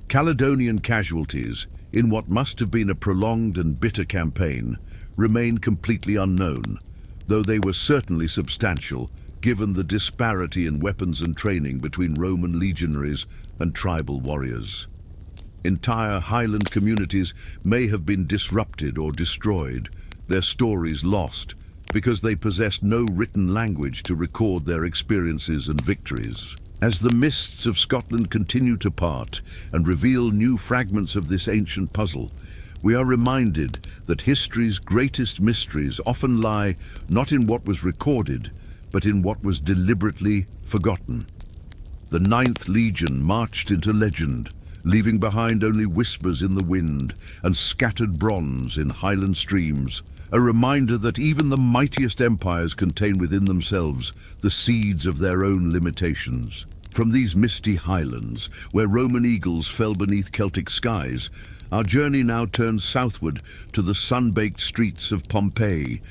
Caledonian casualties, in what must have been a prolonged and bitter campaign, remain completely unknown, though they were certainly substantial given the disparity in weapons and training between Roman legionaries and tribal warriors. Entire Highland communities may have been disrupted or destroyed, their stories lost, because they possessed no written language to record their experiences and victories. As the mists of Scotland continue to part and reveal new fragments of this ancient puzzle, we are reminded that history's greatest mysteries often lie not in what was recorded, but in what was deliberately forgotten. The Ninth Legion marched into legend, leaving behind only whispers in the wind and scattered bronze in highland streams, a reminder that even the mightiest empires contain within themselves the seeds of their own limitations. From these misty highlands, where Roman eagles fell beneath Celtic skies, our journey now turns southward to the sun-baked streets of Pompeii,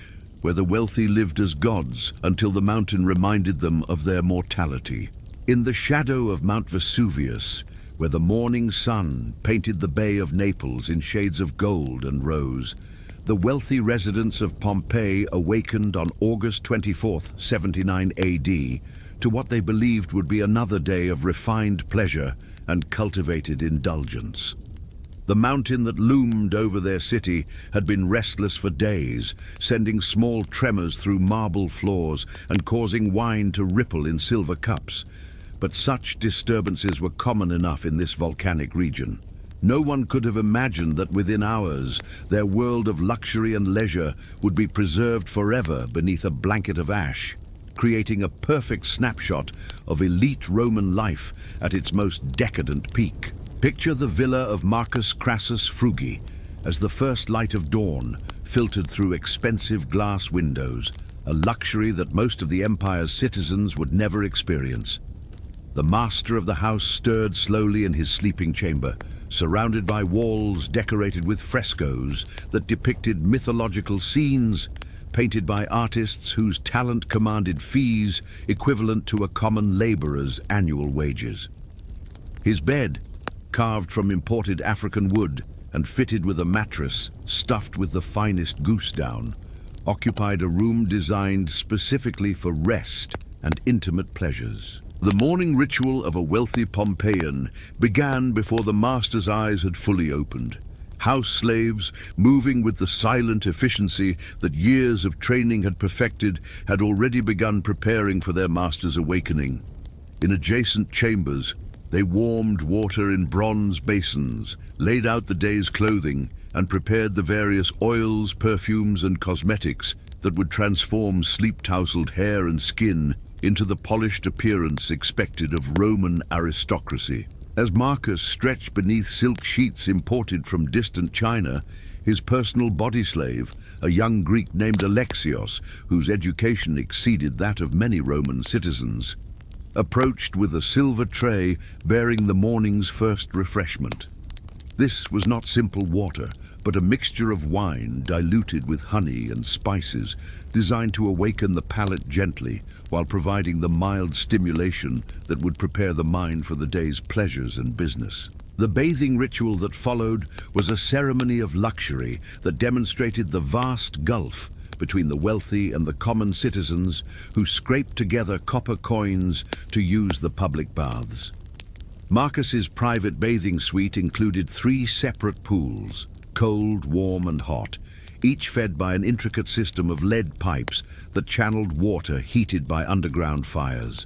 where the wealthy lived as gods until the mountain reminded them of their mortality. In the shadow of Mount Vesuvius, where the morning sun painted the Bay of Naples in shades of gold and rose, the wealthy residents of Pompeii awakened on August 24th, 79 AD, to what they believed would be another day of refined pleasure and cultivated indulgence. The mountain that loomed over their city had been restless for days, sending small tremors through marble floors and causing wine to ripple in silver cups. But such disturbances were common enough in this volcanic region. No one could have imagined that within hours their world of luxury and leisure would be preserved forever beneath a blanket of ash, creating a perfect snapshot of elite Roman life at its most decadent peak. Picture the villa of Marcus Crassus Frugi as the first light of dawn filtered through expensive glass windows, a luxury that most of the empire's citizens would never experience. The master of the house stirred slowly in his sleeping chamber, surrounded by walls decorated with frescoes that depicted mythological scenes, painted by artists whose talent commanded fees equivalent to a common laborer's annual wages. His bed, carved from imported African wood and fitted with a mattress stuffed with the finest goose down, occupied a room designed specifically for rest and intimate pleasures. The morning ritual of a wealthy Pompeian began before the master's eyes had fully opened. House slaves, moving with the silent efficiency that years of training had perfected, had already begun preparing for their master's awakening. In adjacent chambers, they warmed water in bronze basins, laid out the day's clothing, and prepared the various oils, perfumes, and cosmetics that would transform sleep-tousled hair and skin into the polished appearance expected of Roman aristocracy. As Marcus stretched beneath silk sheets imported from distant China, his personal body slave, a young Greek named Alexios, whose education exceeded that of many Roman citizens, approached with a silver tray bearing the morning's first refreshment. This was not simple water, but a mixture of wine diluted with honey and spices, designed to awaken the palate gently while providing the mild stimulation that would prepare the mind for the day's pleasures and business. The bathing ritual that followed was a ceremony of luxury that demonstrated the vast gulf between the wealthy and the common citizens who scraped together copper coins to use the public baths. Marcus's private bathing suite included 3 separate pools, cold, warm, and hot, each fed by an intricate system of lead pipes that channeled water heated by underground fires.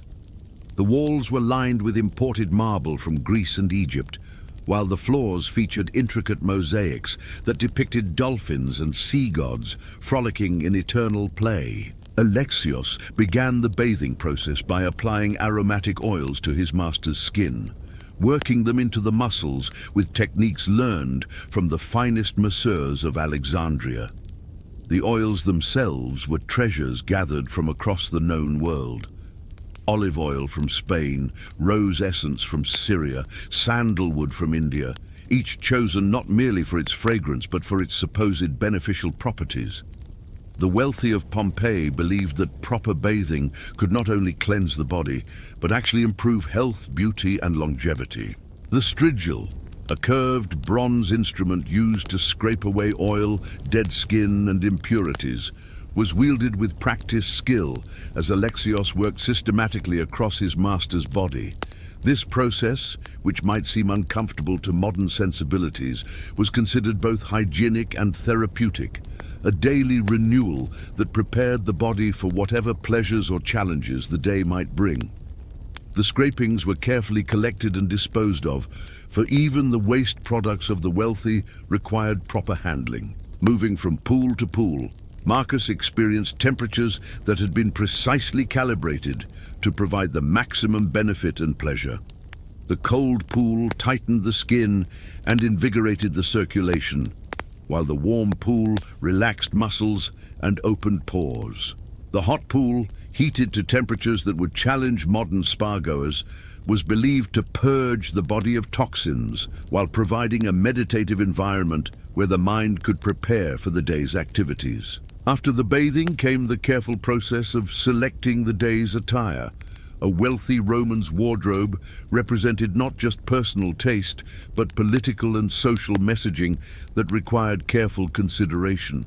The walls were lined with imported marble from Greece and Egypt, while the floors featured intricate mosaics that depicted dolphins and sea gods frolicking in eternal play. Alexios began the bathing process by applying aromatic oils to his master's skin, working them into the muscles with techniques learned from the finest masseurs of Alexandria. The oils themselves were treasures gathered from across the known world. Olive oil from Spain, rose essence from Syria, sandalwood from India, each chosen not merely for its fragrance but for its supposed beneficial properties. The wealthy of Pompeii believed that proper bathing could not only cleanse the body, but actually improve health, beauty, and longevity. The strigil, a curved bronze instrument used to scrape away oil, dead skin, and impurities, was wielded with practiced skill as Alexios worked systematically across his master's body. This process, which might seem uncomfortable to modern sensibilities, was considered both hygienic and therapeutic, a daily renewal that prepared the body for whatever pleasures or challenges the day might bring. The scrapings were carefully collected and disposed of, for even the waste products of the wealthy required proper handling. Moving from pool to pool, Marcus experienced temperatures that had been precisely calibrated to provide the maximum benefit and pleasure. The cold pool tightened the skin and invigorated the circulation, while the warm pool relaxed muscles and opened pores. The hot pool, heated to temperatures that would challenge modern spa-goers, was believed to purge the body of toxins while providing a meditative environment where the mind could prepare for the day's activities. After the bathing came the careful process of selecting the day's attire. A wealthy Roman's wardrobe represented not just personal taste, but political and social messaging that required careful consideration.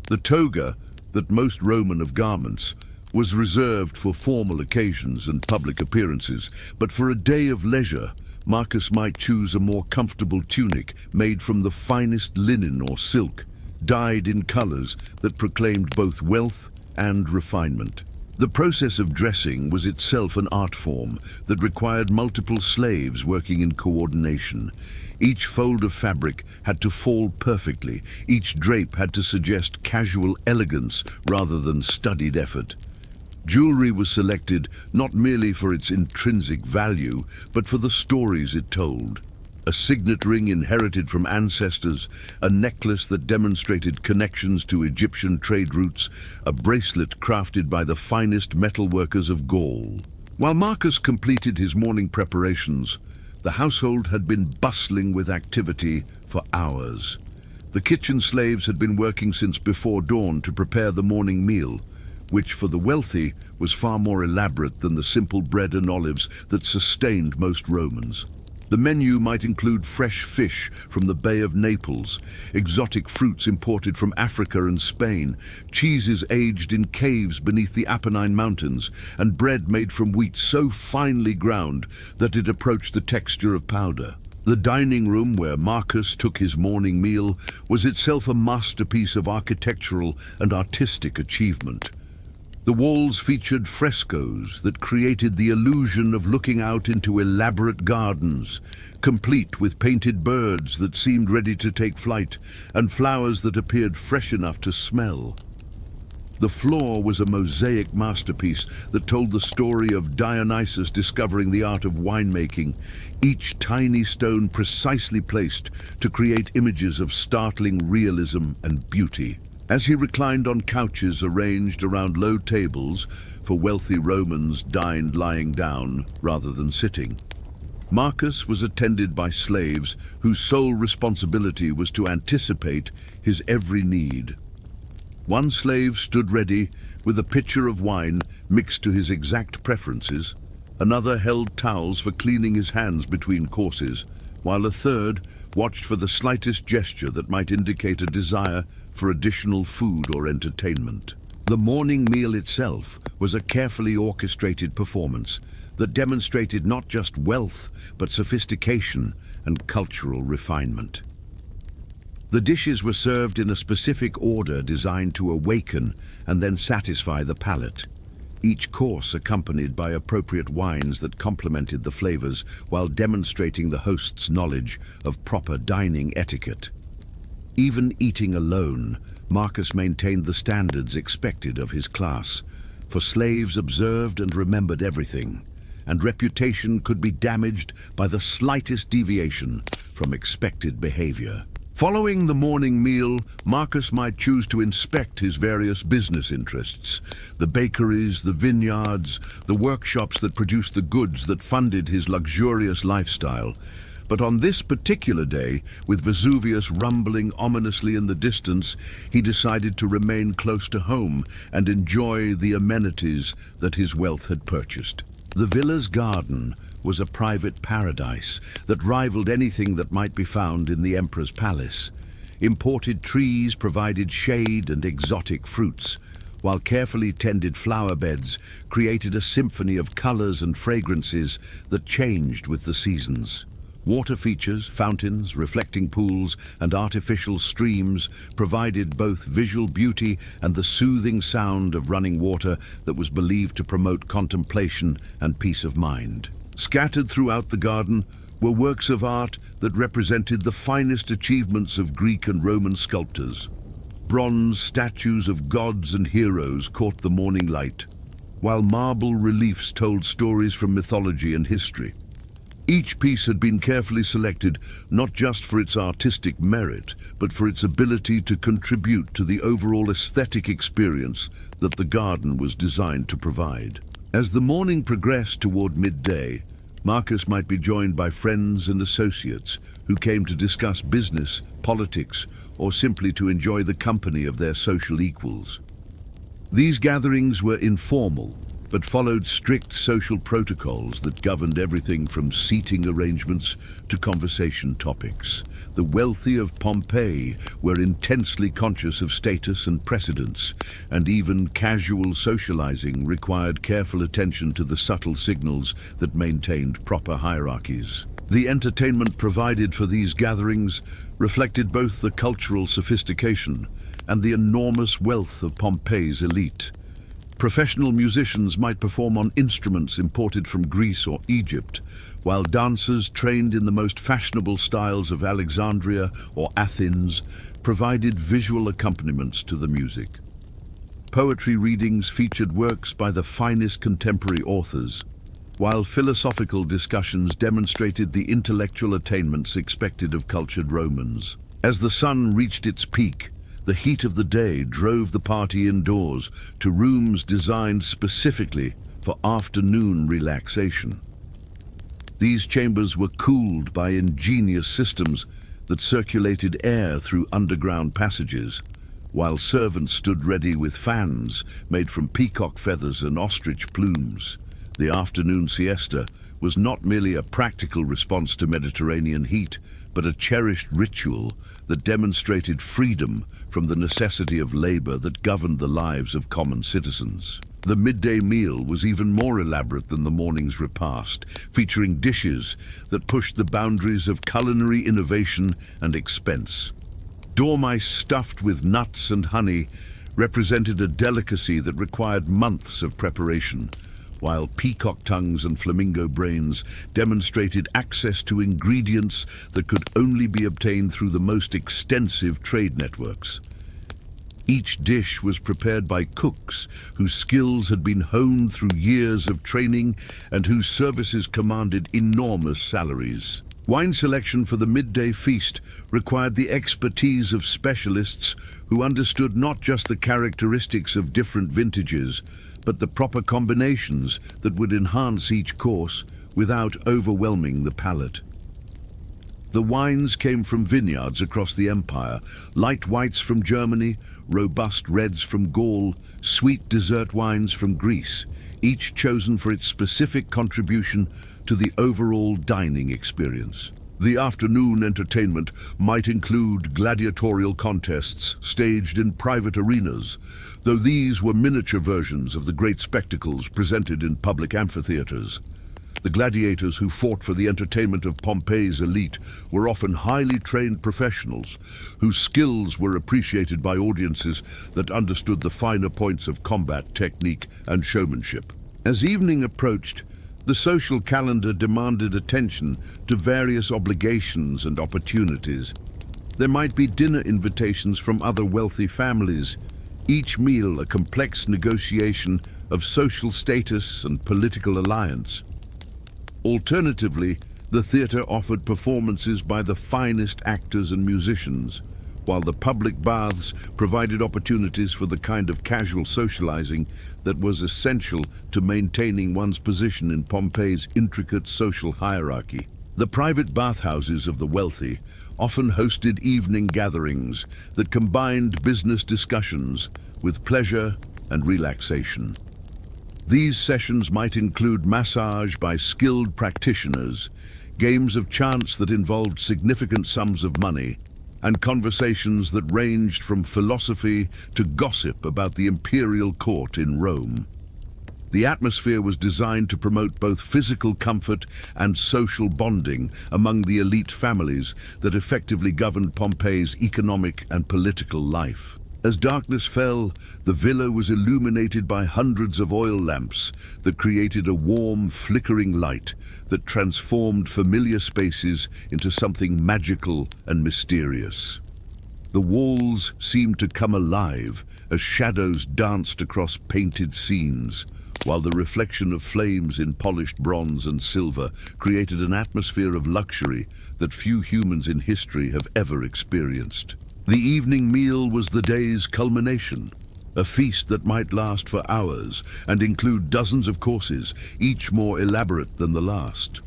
The toga, that most Roman of garments, was reserved for formal occasions and public appearances, but for a day of leisure, Marcus might choose a more comfortable tunic made from the finest linen or silk, dyed in colors that proclaimed both wealth and refinement. The process of dressing was itself an art form that required multiple slaves working in coordination. Each fold of fabric had to fall perfectly. Each drape had to suggest casual elegance rather than studied effort. Jewelry was selected not merely for its intrinsic value, but for the stories it told. A signet ring inherited from ancestors, a necklace that demonstrated connections to Egyptian trade routes, a bracelet crafted by the finest metalworkers of Gaul. While Marcus completed his morning preparations, the household had been bustling with activity for hours. The kitchen slaves had been working since before dawn to prepare the morning meal, which for the wealthy was far more elaborate than the simple bread and olives that sustained most Romans. The menu might include fresh fish from the Bay of Naples, exotic fruits imported from Africa and Spain, cheeses aged in caves beneath the Apennine Mountains, and bread made from wheat so finely ground that it approached the texture of powder. The dining room where Marcus took his morning meal was itself a masterpiece of architectural and artistic achievement. The walls featured frescoes that created the illusion of looking out into elaborate gardens, complete with painted birds that seemed ready to take flight and flowers that appeared fresh enough to smell. The floor was a mosaic masterpiece that told the story of Dionysus discovering the art of winemaking, each tiny stone precisely placed to create images of startling realism and beauty. As he reclined on couches arranged around low tables, for wealthy Romans dined lying down rather than sitting, Marcus was attended by slaves whose sole responsibility was to anticipate his every need. One slave stood ready with a pitcher of wine mixed to his exact preferences. Another held towels for cleaning his hands between courses, while a third watched for the slightest gesture that might indicate a desire for additional food or entertainment. The morning meal itself was a carefully orchestrated performance that demonstrated not just wealth, but sophistication and cultural refinement. The dishes were served in a specific order designed to awaken and then satisfy the palate, each course accompanied by appropriate wines that complemented the flavors while demonstrating the host's knowledge of proper dining etiquette. Even eating alone, Marcus maintained the standards expected of his class, for slaves observed and remembered everything, and reputation could be damaged by the slightest deviation from expected behavior. Following the morning meal, Marcus might choose to inspect his various business interests, the bakeries, the vineyards, the workshops that produced the goods that funded his luxurious lifestyle. But on this particular day, with Vesuvius rumbling ominously in the distance, he decided to remain close to home and enjoy the amenities that his wealth had purchased. The villa's garden was a private paradise that rivaled anything that might be found in the emperor's palace. Imported trees provided shade and exotic fruits, while carefully tended flower beds created a symphony of colors and fragrances that changed with the seasons. Water features, fountains, reflecting pools, and artificial streams provided both visual beauty and the soothing sound of running water that was believed to promote contemplation and peace of mind. Scattered throughout the garden were works of art that represented the finest achievements of Greek and Roman sculptors. Bronze statues of gods and heroes caught the morning light, while marble reliefs told stories from mythology and history. Each piece had been carefully selected not just for its artistic merit, but for its ability to contribute to the overall aesthetic experience that the garden was designed to provide. As the morning progressed toward midday, Marcus might be joined by friends and associates who came to discuss business, politics, or simply to enjoy the company of their social equals. These gatherings were informal, but followed strict social protocols that governed everything from seating arrangements to conversation topics. The wealthy of Pompeii were intensely conscious of status and precedence, and even casual socializing required careful attention to the subtle signals that maintained proper hierarchies. The entertainment provided for these gatherings reflected both the cultural sophistication and the enormous wealth of Pompeii's elite. Professional musicians might perform on instruments imported from Greece or Egypt, while dancers trained in the most fashionable styles of Alexandria or Athens provided visual accompaniments to the music. Poetry readings featured works by the finest contemporary authors, while philosophical discussions demonstrated the intellectual attainments expected of cultured Romans. As the sun reached its peak, the heat of the day drove the party indoors to rooms designed specifically for afternoon relaxation. These chambers were cooled by ingenious systems that circulated air through underground passages, while servants stood ready with fans made from peacock feathers and ostrich plumes. The afternoon siesta was not merely a practical response to Mediterranean heat, but a cherished ritual that demonstrated freedom from the necessity of labor that governed the lives of common citizens. The midday meal was even more elaborate than the morning's repast, featuring dishes that pushed the boundaries of culinary innovation and expense. Dormice stuffed with nuts and honey represented a delicacy that required months of preparation, while peacock tongues and flamingo brains demonstrated access to ingredients that could only be obtained through the most extensive trade networks. Each dish was prepared by cooks whose skills had been honed through years of training and whose services commanded enormous salaries. Wine selection for the midday feast required the expertise of specialists who understood not just the characteristics of different vintages, but the proper combinations that would enhance each course without overwhelming the palate. The wines came from vineyards across the empire, light whites from Germany, robust reds from Gaul, sweet dessert wines from Greece, each chosen for its specific contribution to the overall dining experience. The afternoon entertainment might include gladiatorial contests staged in private arenas, though these were miniature versions of the great spectacles presented in public amphitheaters. The gladiators who fought for the entertainment of Pompeii's elite were often highly trained professionals whose skills were appreciated by audiences that understood the finer points of combat technique and showmanship. As evening approached, the social calendar demanded attention to various obligations and opportunities. There might be dinner invitations from other wealthy families, each meal a complex negotiation of social status and political alliance. Alternatively, the theatre offered performances by the finest actors and musicians, while the public baths provided opportunities for the kind of casual socializing that was essential to maintaining one's position in Pompeii's intricate social hierarchy. The private bathhouses of the wealthy often hosted evening gatherings that combined business discussions with pleasure and relaxation. These sessions might include massage by skilled practitioners, games of chance that involved significant sums of money, and conversations that ranged from philosophy to gossip about the imperial court in Rome. The atmosphere was designed to promote both physical comfort and social bonding among the elite families that effectively governed Pompeii's economic and political life. As darkness fell, the villa was illuminated by hundreds of oil lamps that created a warm, flickering light that transformed familiar spaces into something magical and mysterious. The walls seemed to come alive as shadows danced across painted scenes, while the reflection of flames in polished bronze and silver created an atmosphere of luxury that few humans in history have ever experienced. The evening meal was the day's culmination, a feast that might last for hours and include dozens of courses, each more elaborate than the last.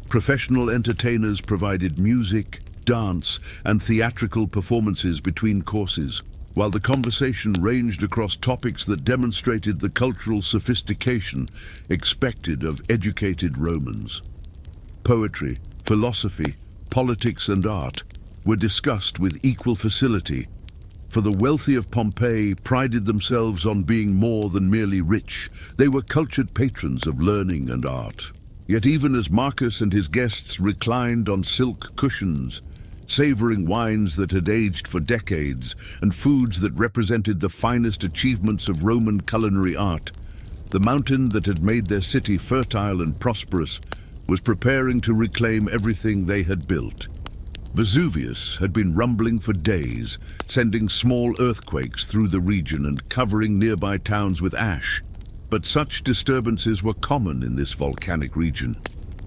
Professional entertainers provided music, dance, and theatrical performances between courses, while the conversation ranged across topics that demonstrated the cultural sophistication expected of educated Romans. Poetry, philosophy, politics, and art were discussed with equal facility, for the wealthy of Pompeii prided themselves on being more than merely rich. They were cultured patrons of learning and art. Yet even as Marcus and his guests reclined on silk cushions, savoring wines that had aged for decades and foods that represented the finest achievements of Roman culinary art, the mountain that had made their city fertile and prosperous was preparing to reclaim everything they had built. Vesuvius had been rumbling for days, sending small earthquakes through the region and covering nearby towns with ash. But such disturbances were common in this volcanic region,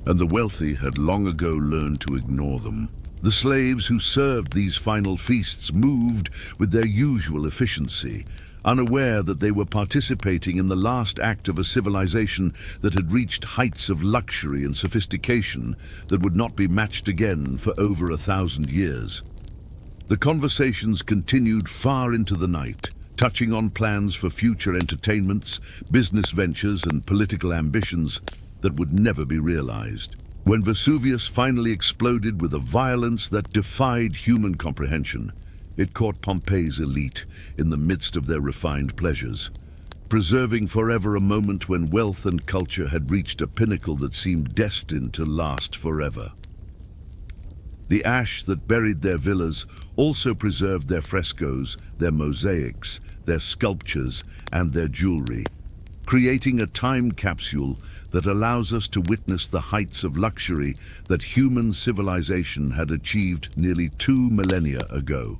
and the wealthy had long ago learned to ignore them. The slaves who served these final feasts moved with their usual efficiency, unaware that they were participating in the last act of a civilization that had reached heights of luxury and sophistication that would not be matched again for over 1,000 years. The conversations continued far into the night, touching on plans for future entertainments, business ventures, and political ambitions that would never be realized. When Vesuvius finally exploded with a violence that defied human comprehension, it caught Pompeii's elite in the midst of their refined pleasures, preserving forever a moment when wealth and culture had reached a pinnacle that seemed destined to last forever. The ash that buried their villas also preserved their frescoes, their mosaics, their sculptures, and their jewelry, creating a time capsule that allows us to witness the heights of luxury that human civilization had achieved nearly 2 millennia ago.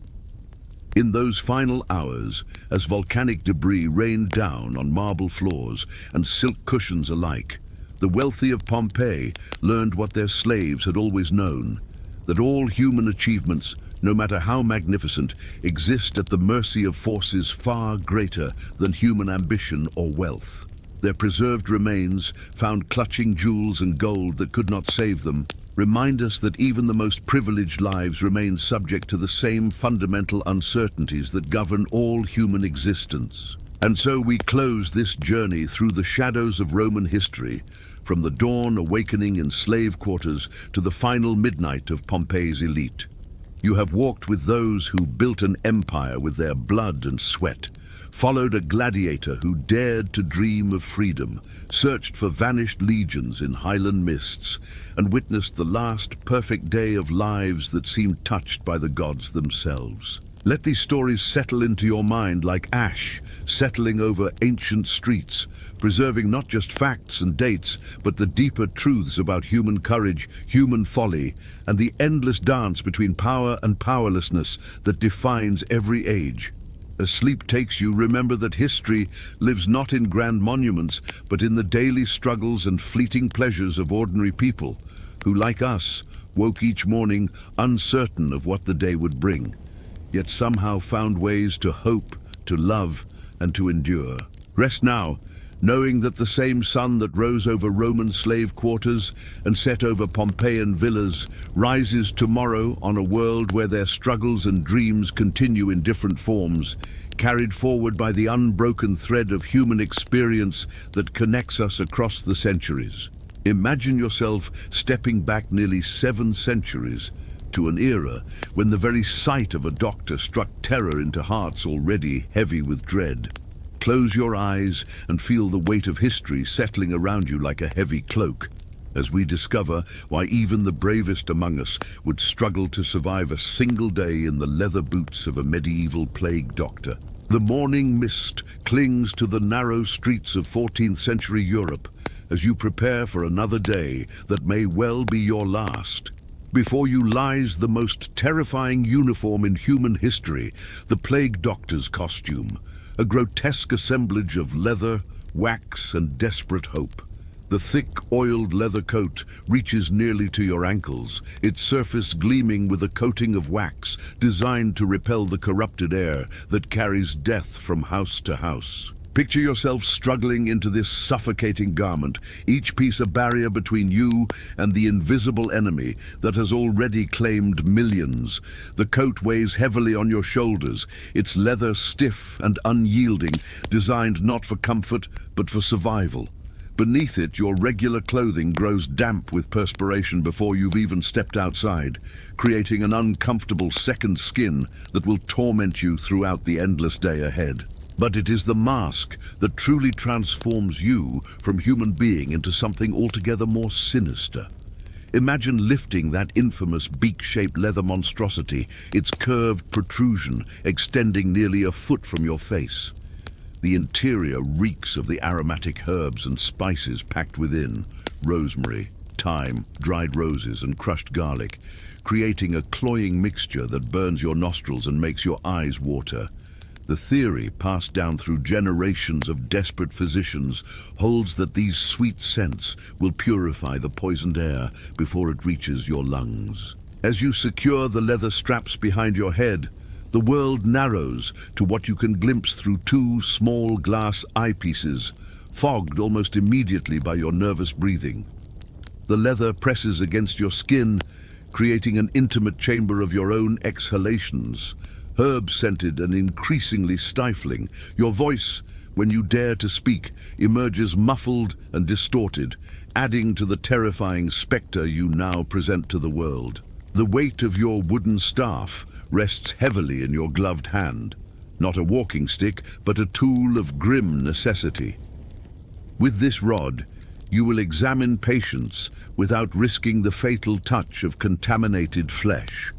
In those final hours, as volcanic debris rained down on marble floors and silk cushions alike, the wealthy of Pompeii learned what their slaves had always known, that all human achievements, no matter how magnificent, exist at the mercy of forces far greater than human ambition or wealth. Their preserved remains, found clutching jewels and gold that could not save them, remind us that even the most privileged lives remain subject to the same fundamental uncertainties that govern all human existence. And so we close this journey through the shadows of Roman history, from the dawn awakening in slave quarters to the final midnight of Pompeii's elite. You have walked with those who built an empire with their blood and sweat, followed a gladiator who dared to dream of freedom, searched for vanished legions in highland mists, and witnessed the last perfect day of lives that seemed touched by the gods themselves. Let these stories settle into your mind like ash settling over ancient streets, preserving not just facts and dates, but the deeper truths about human courage, human folly, and the endless dance between power and powerlessness that defines every age. As sleep takes you, remember that history lives not in grand monuments, but in the daily struggles and fleeting pleasures of ordinary people, who, like us, woke each morning uncertain of what the day would bring, yet somehow found ways to hope, to love, and to endure. Rest now, knowing that the same sun that rose over Roman slave quarters and set over Pompeian villas rises tomorrow on a world where their struggles and dreams continue in different forms, carried forward by the unbroken thread of human experience that connects us across the centuries. Imagine yourself stepping back nearly 7 centuries to an era when the very sight of a doctor struck terror into hearts already heavy with dread. Close your eyes and feel the weight of history settling around you like a heavy cloak, as we discover why even the bravest among us would struggle to survive a single day in the leather boots of a medieval plague doctor. The morning mist clings to the narrow streets of 14th century Europe as you prepare for another day that may well be your last. Before you lies the most terrifying uniform in human history, the plague doctor's costume, a grotesque assemblage of leather, wax, and desperate hope. The thick, oiled leather coat reaches nearly to your ankles, its surface gleaming with a coating of wax designed to repel the corrupted air that carries death from house to house. Picture yourself struggling into this suffocating garment, each piece a barrier between you and the invisible enemy that has already claimed millions. The coat weighs heavily on your shoulders, its leather stiff and unyielding, designed not for comfort but for survival. Beneath it, your regular clothing grows damp with perspiration before you've even stepped outside, creating an uncomfortable second skin that will torment you throughout the endless day ahead. But it is the mask that truly transforms you from human being into something altogether more sinister. Imagine lifting that infamous beak-shaped leather monstrosity, its curved protrusion extending nearly a foot from your face. The interior reeks of the aromatic herbs and spices packed within: rosemary, thyme, dried roses, and crushed garlic, creating a cloying mixture that burns your nostrils and makes your eyes water. The theory, passed down through generations of desperate physicians, holds that these sweet scents will purify the poisoned air before it reaches your lungs. As you secure the leather straps behind your head, the world narrows to what you can glimpse through two small glass eyepieces, fogged almost immediately by your nervous breathing. The leather presses against your skin, creating an intimate chamber of your own exhalations, herb-scented and increasingly stifling. Your voice, when you dare to speak, emerges muffled and distorted, adding to the terrifying spectre you now present to the world. The weight of your wooden staff rests heavily in your gloved hand, not a walking stick, but a tool of grim necessity. With this rod, you will examine patients without risking the fatal touch of contaminated flesh.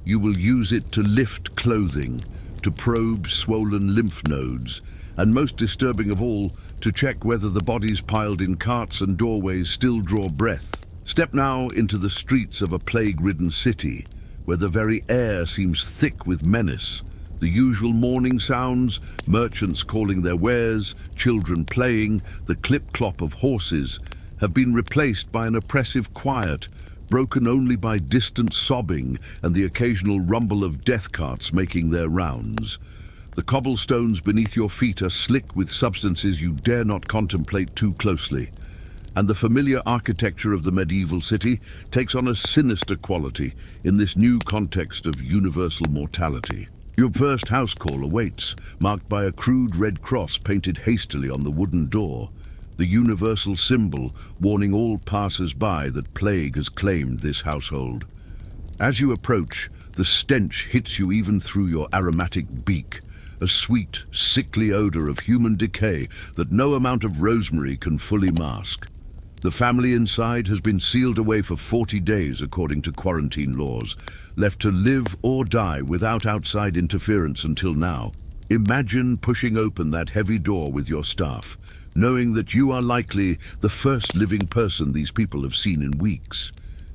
You will use it to lift clothing, to probe swollen lymph nodes, and most disturbing of all, to check whether the bodies piled in carts and doorways still draw breath. Step now into the streets of a plague-ridden city, where the very air seems thick with menace. The usual morning sounds, merchants calling their wares, children playing, the clip-clop of horses, have been replaced by an oppressive quiet, broken only by distant sobbing and the occasional rumble of death carts making their rounds. The cobblestones beneath your feet are slick with substances you dare not contemplate too closely, and the familiar architecture of the medieval city takes on a sinister quality in this new context of universal mortality. Your first house call awaits, marked by a crude red cross painted hastily on the wooden door, the universal symbol warning all passers-by that plague has claimed this household. As you approach, the stench hits you even through your aromatic beak, a sweet, sickly odor of human decay that no amount of rosemary can fully mask. The family inside has been sealed away for 40 days according to quarantine laws, left to live or die without outside interference until now. Imagine pushing open that heavy door with your staff, knowing that you are likely the first living person these people have seen in weeks.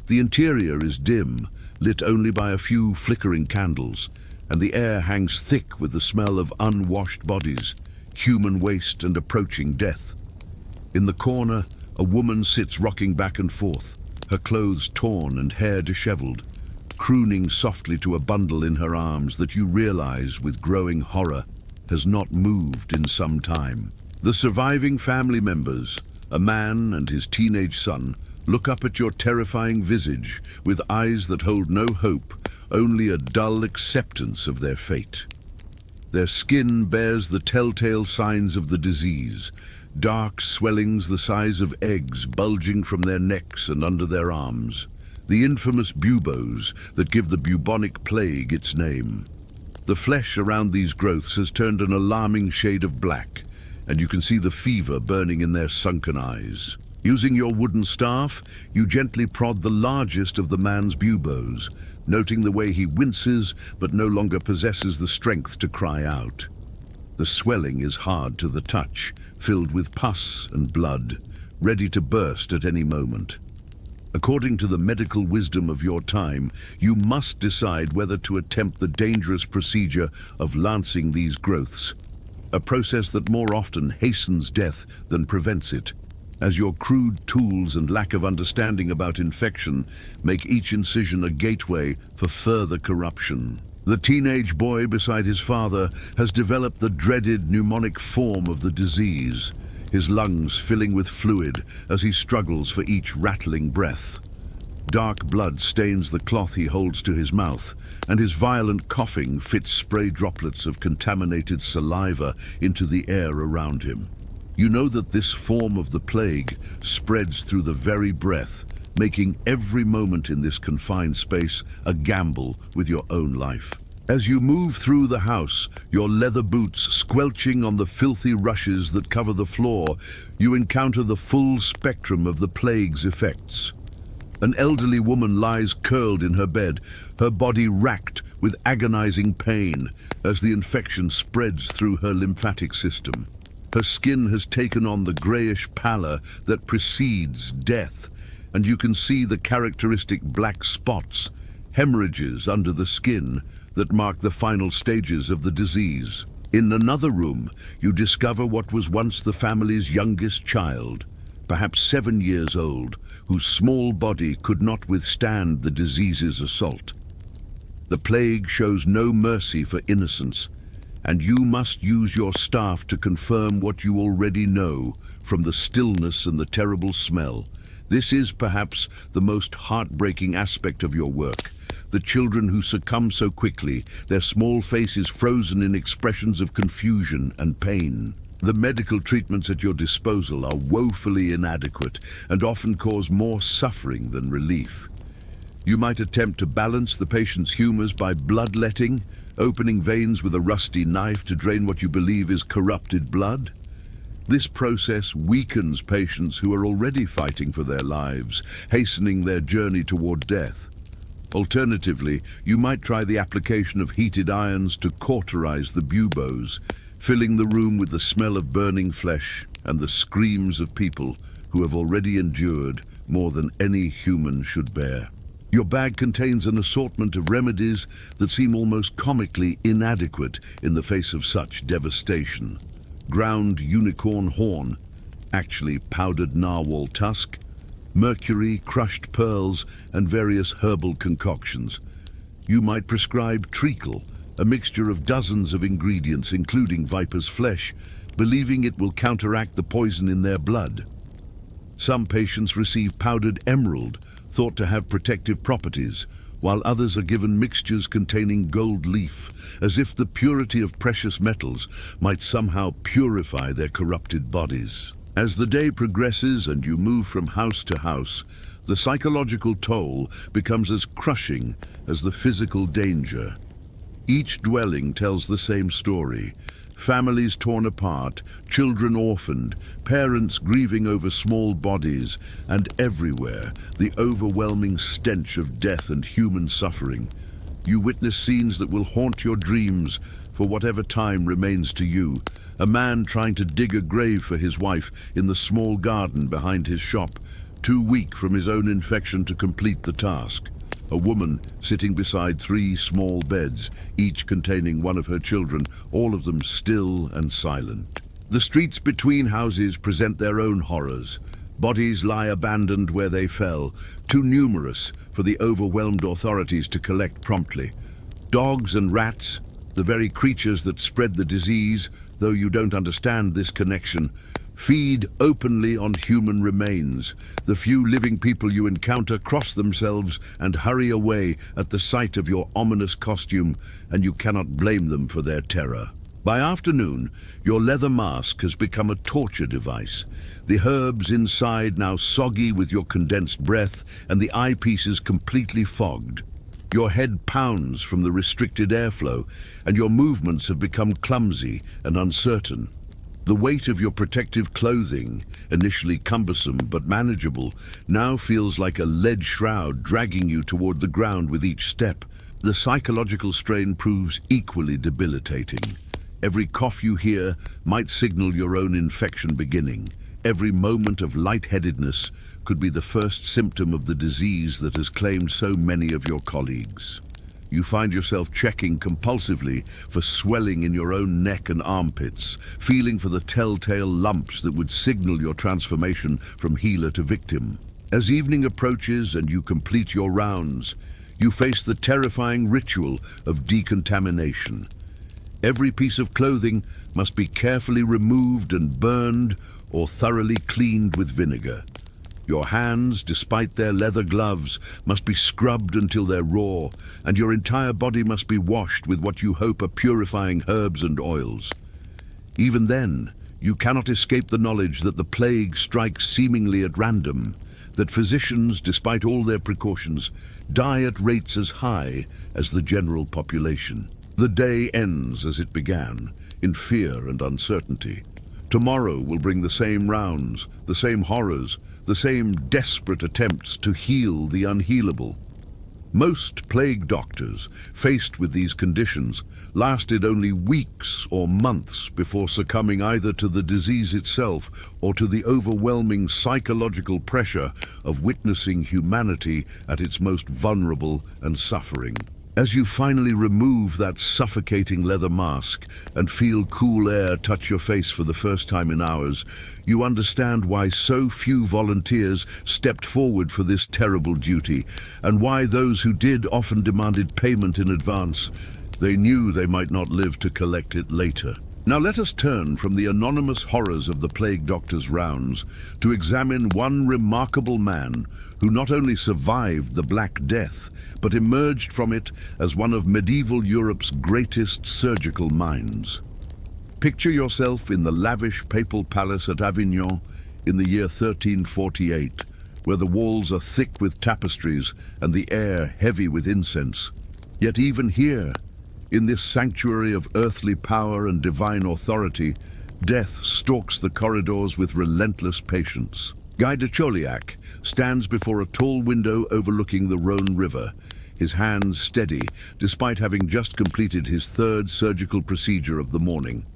The interior is dim, lit only by a few flickering candles, and the air hangs thick with the smell of unwashed bodies, human waste and approaching death. In the corner, a woman sits rocking back and forth, her clothes torn and hair disheveled, crooning softly to a bundle in her arms that you realize with growing horror has not moved in some time. The surviving family members, a man and his teenage son, look up at your terrifying visage with eyes that hold no hope, only a dull acceptance of their fate. Their skin bears the telltale signs of the disease, dark swellings the size of eggs bulging from their necks and under their arms, the infamous buboes that give the bubonic plague its name. The flesh around these growths has turned an alarming shade of black, and you can see the fever burning in their sunken eyes. Using your wooden staff, you gently prod the largest of the man's buboes, noting the way he winces but no longer possesses the strength to cry out. The swelling is hard to the touch, filled with pus and blood, ready to burst at any moment. According to the medical wisdom of your time, you must decide whether to attempt the dangerous procedure of lancing these growths. a process that more often hastens death than prevents it, as your crude tools and lack of understanding about infection make each incision a gateway for further corruption. The teenage boy beside his father has developed the dreaded pneumonic form of the disease, his lungs filling with fluid as he struggles for each rattling breath. Dark blood stains the cloth he holds to his mouth, and his violent coughing fits spray droplets of contaminated saliva into the air around him. You know that this form of the plague spreads through the very breath, making every moment in this confined space a gamble with your own life. As you move through the house, your leather boots squelching on the filthy rushes that cover the floor, you encounter the full spectrum of the plague's effects. An elderly woman lies curled in her bed, her body racked with agonizing pain as the infection spreads through her lymphatic system. Her skin has taken on the grayish pallor that precedes death, and you can see the characteristic black spots, hemorrhages under the skin, that mark the final stages of the disease. In another room, you discover what was once the family's youngest child, perhaps 7 years old, whose small body could not withstand the disease's assault. The plague shows no mercy for innocence, and you must use your staff to confirm what you already know from the stillness and the terrible smell. This is perhaps the most heartbreaking aspect of your work. The children who succumb so quickly, their small faces frozen in expressions of confusion and pain. The medical treatments at your disposal are woefully inadequate and often cause more suffering than relief. You might attempt to balance the patient's humors by bloodletting, opening veins with a rusty knife to drain what you believe is corrupted blood. This process weakens patients who are already fighting for their lives, hastening their journey toward death. Alternatively, you might try the application of heated irons to cauterize the buboes, filling the room with the smell of burning flesh and the screams of people who have already endured more than any human should bear. Your bag contains an assortment of remedies that seem almost comically inadequate in the face of such devastation. Ground unicorn horn, actually powdered narwhal tusk, mercury, crushed pearls, and various herbal concoctions. You might prescribe treacle, a mixture of dozens of ingredients including viper's flesh, believing it will counteract the poison in their blood. Some patients receive powdered emerald, thought to have protective properties, while others are given mixtures containing gold leaf, as if the purity of precious metals might somehow purify their corrupted bodies. As the day progresses and you move from house to house, the psychological toll becomes as crushing as the physical danger. Each dwelling tells the same story. Families torn apart, children orphaned, parents grieving over small bodies, and everywhere the overwhelming stench of death and human suffering. You witness scenes that will haunt your dreams for whatever time remains to you. A man trying to dig a grave for his wife in the small garden behind his shop, too weak from his own infection to complete the task. A woman sitting beside 3 small beds, each containing one of her children, all of them still and silent. The streets between houses present their own horrors. Bodies lie abandoned where they fell, too numerous for the overwhelmed authorities to collect promptly. Dogs and rats, the very creatures that spread the disease, though you don't understand this connection, feed openly on human remains. The few living people you encounter cross themselves and hurry away at the sight of your ominous costume, and you cannot blame them for their terror. By afternoon, your leather mask has become a torture device. The herbs inside now soggy with your condensed breath, and the eyepieces completely fogged. Your head pounds from the restricted airflow, and your movements have become clumsy and uncertain. The weight of your protective clothing, initially cumbersome but manageable, now feels like a lead shroud dragging you toward the ground with each step. The psychological strain proves equally debilitating. Every cough you hear might signal your own infection beginning. Every moment of lightheadedness could be the first symptom of the disease that has claimed so many of your colleagues. You find yourself checking compulsively for swelling in your own neck and armpits, feeling for the telltale lumps that would signal your transformation from healer to victim. As evening approaches and you complete your rounds, you face the terrifying ritual of decontamination. Every piece of clothing must be carefully removed and burned or thoroughly cleaned with vinegar. Your hands, despite their leather gloves, must be scrubbed until they're raw, and your entire body must be washed with what you hope are purifying herbs and oils. Even then, you cannot escape the knowledge that the plague strikes seemingly at random, that physicians, despite all their precautions, die at rates as high as the general population. The day ends as it began, in fear and uncertainty. Tomorrow will bring the same rounds, the same horrors, the same desperate attempts to heal the unhealable. Most plague doctors, faced with these conditions, lasted only weeks or months before succumbing either to the disease itself or to the overwhelming psychological pressure of witnessing humanity at its most vulnerable and suffering. As you finally remove that suffocating leather mask and feel cool air touch your face for the first time in hours, you understand why so few volunteers stepped forward for this terrible duty, and why those who did often demanded payment in advance. They knew they might not live to collect it later. Now let us turn from the anonymous horrors of the plague doctor's rounds to examine one remarkable man who not only survived the Black Death, but emerged from it as one of medieval Europe's greatest surgical minds. Picture yourself in the lavish papal palace at Avignon in the year 1348, where the walls are thick with tapestries and the air heavy with incense. Yet even here, in this sanctuary of earthly power and divine authority, death stalks the corridors with relentless patience. Guy de Chauliac stands before a tall window overlooking the Rhône River, his hands steady despite having just completed his third surgical procedure of the morning.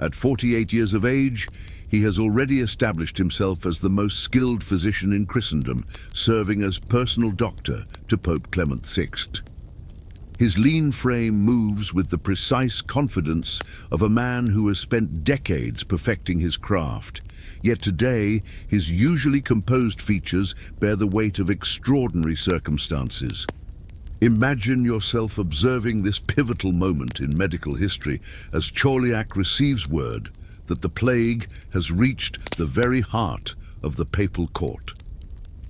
At 48 years of age, he has already established himself as the most skilled physician in Christendom, serving as personal doctor to Pope Clement VI. His lean frame moves with the precise confidence of a man who has spent decades perfecting his craft. Yet today, his usually composed features bear the weight of extraordinary circumstances. Imagine yourself observing this pivotal moment in medical history as Chauliac receives word that the plague has reached the very heart of the papal court.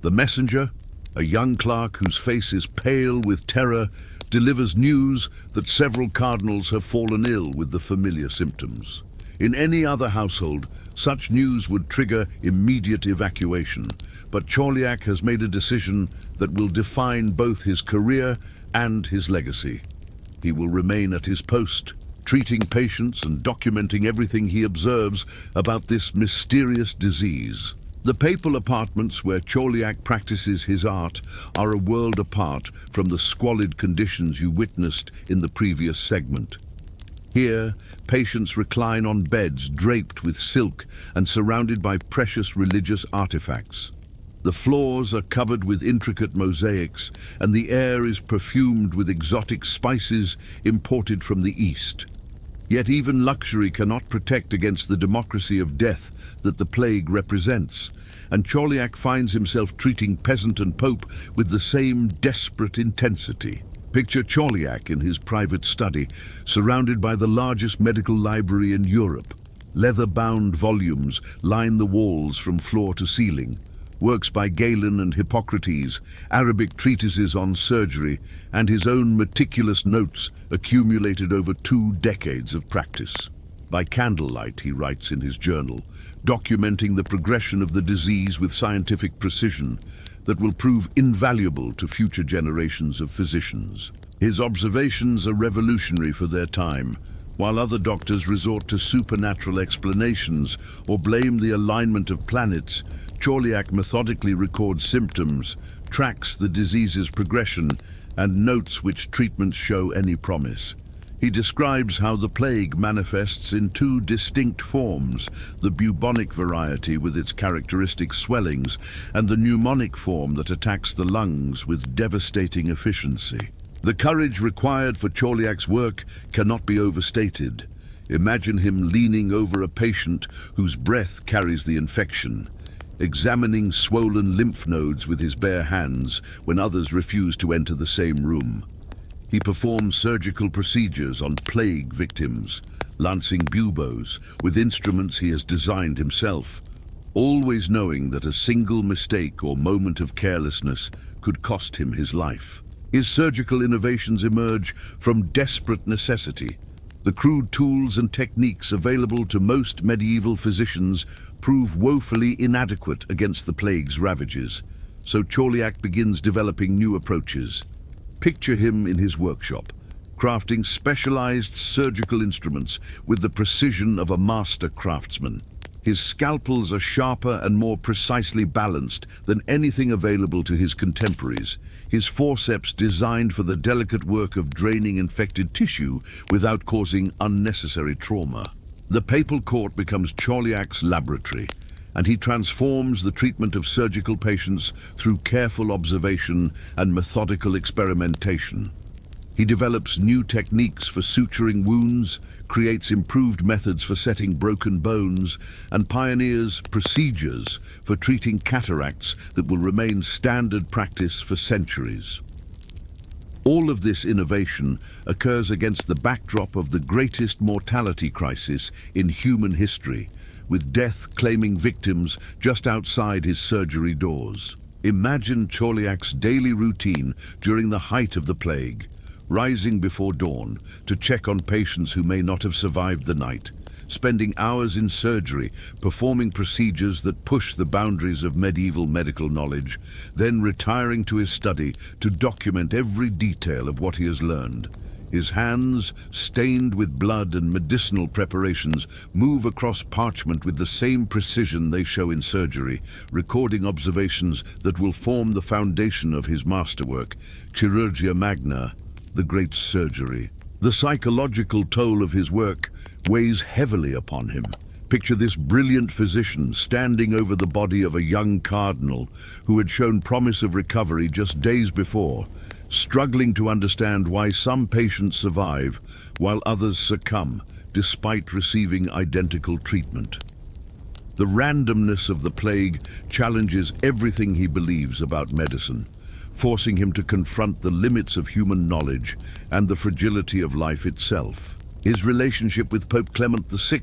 The messenger, a young clerk whose face is pale with terror, delivers news that several cardinals have fallen ill with the familiar symptoms. In any other household, such news would trigger immediate evacuation, but Chauliac has made a decision that will define both his career and his legacy. He will remain at his post, treating patients and documenting everything he observes about this mysterious disease. The papal apartments where Chauliac practices his art are a world apart from the squalid conditions you witnessed in the previous segment. Here, patients recline on beds draped with silk and surrounded by precious religious artifacts. The floors are covered with intricate mosaics, and the air is perfumed with exotic spices imported from the East. Yet even luxury cannot protect against the democracy of death that the plague represents, and Chauliac finds himself treating peasant and pope with the same desperate intensity. Picture Chauliac in his private study, surrounded by the largest medical library in Europe. Leather-bound volumes line the walls from floor to ceiling. Works by Galen and Hippocrates, Arabic treatises on surgery, and his own meticulous notes accumulated over 2 decades of practice. By candlelight, he writes in his journal, documenting the progression of the disease with scientific precision that will prove invaluable to future generations of physicians. His observations are revolutionary for their time. While other doctors resort to supernatural explanations or blame the alignment of planets, Chauliac methodically records symptoms, tracks the disease's progression, and notes which treatments show any promise. He describes how the plague manifests in 2 distinct forms, the bubonic variety with its characteristic swellings, and the pneumonic form that attacks the lungs with devastating efficiency. The courage required for Chauliac's work cannot be overstated. Imagine him leaning over a patient whose breath carries the infection, examining swollen lymph nodes with his bare hands when others refuse to enter the same room. He performs surgical procedures on plague victims, lancing buboes with instruments he has designed himself, always knowing that a single mistake or moment of carelessness could cost him his life. His surgical innovations emerge from desperate necessity. The crude tools and techniques available to most medieval physicians prove woefully inadequate against the plague's ravages, so Chauliac begins developing new approaches. Picture him in his workshop, crafting specialized surgical instruments with the precision of a master craftsman. His scalpels are sharper and more precisely balanced than anything available to his contemporaries, his forceps designed for the delicate work of draining infected tissue without causing unnecessary trauma. The papal court becomes Chauliac's laboratory, and he transforms the treatment of surgical patients through careful observation and methodical experimentation. He develops new techniques for suturing wounds, creates improved methods for setting broken bones, and pioneers procedures for treating cataracts that will remain standard practice for centuries. All of this innovation occurs against the backdrop of the greatest mortality crisis in human history, with death claiming victims just outside his surgery doors. Imagine Chauliac's daily routine during the height of the plague, rising before dawn to check on patients who may not have survived the night, spending hours in surgery, performing procedures that push the boundaries of medieval medical knowledge, then retiring to his study to document every detail of what he has learned. His hands, stained with blood and medicinal preparations, move across parchment with the same precision they show in surgery, recording observations that will form the foundation of his masterwork, Chirurgia Magna, the great surgery. The psychological toll of his work weighs heavily upon him. Picture this brilliant physician standing over the body of a young cardinal who had shown promise of recovery just days before, struggling to understand why some patients survive while others succumb despite receiving identical treatment. The randomness of the plague challenges everything he believes about medicine, forcing him to confront the limits of human knowledge and the fragility of life itself. His relationship with Pope Clement VI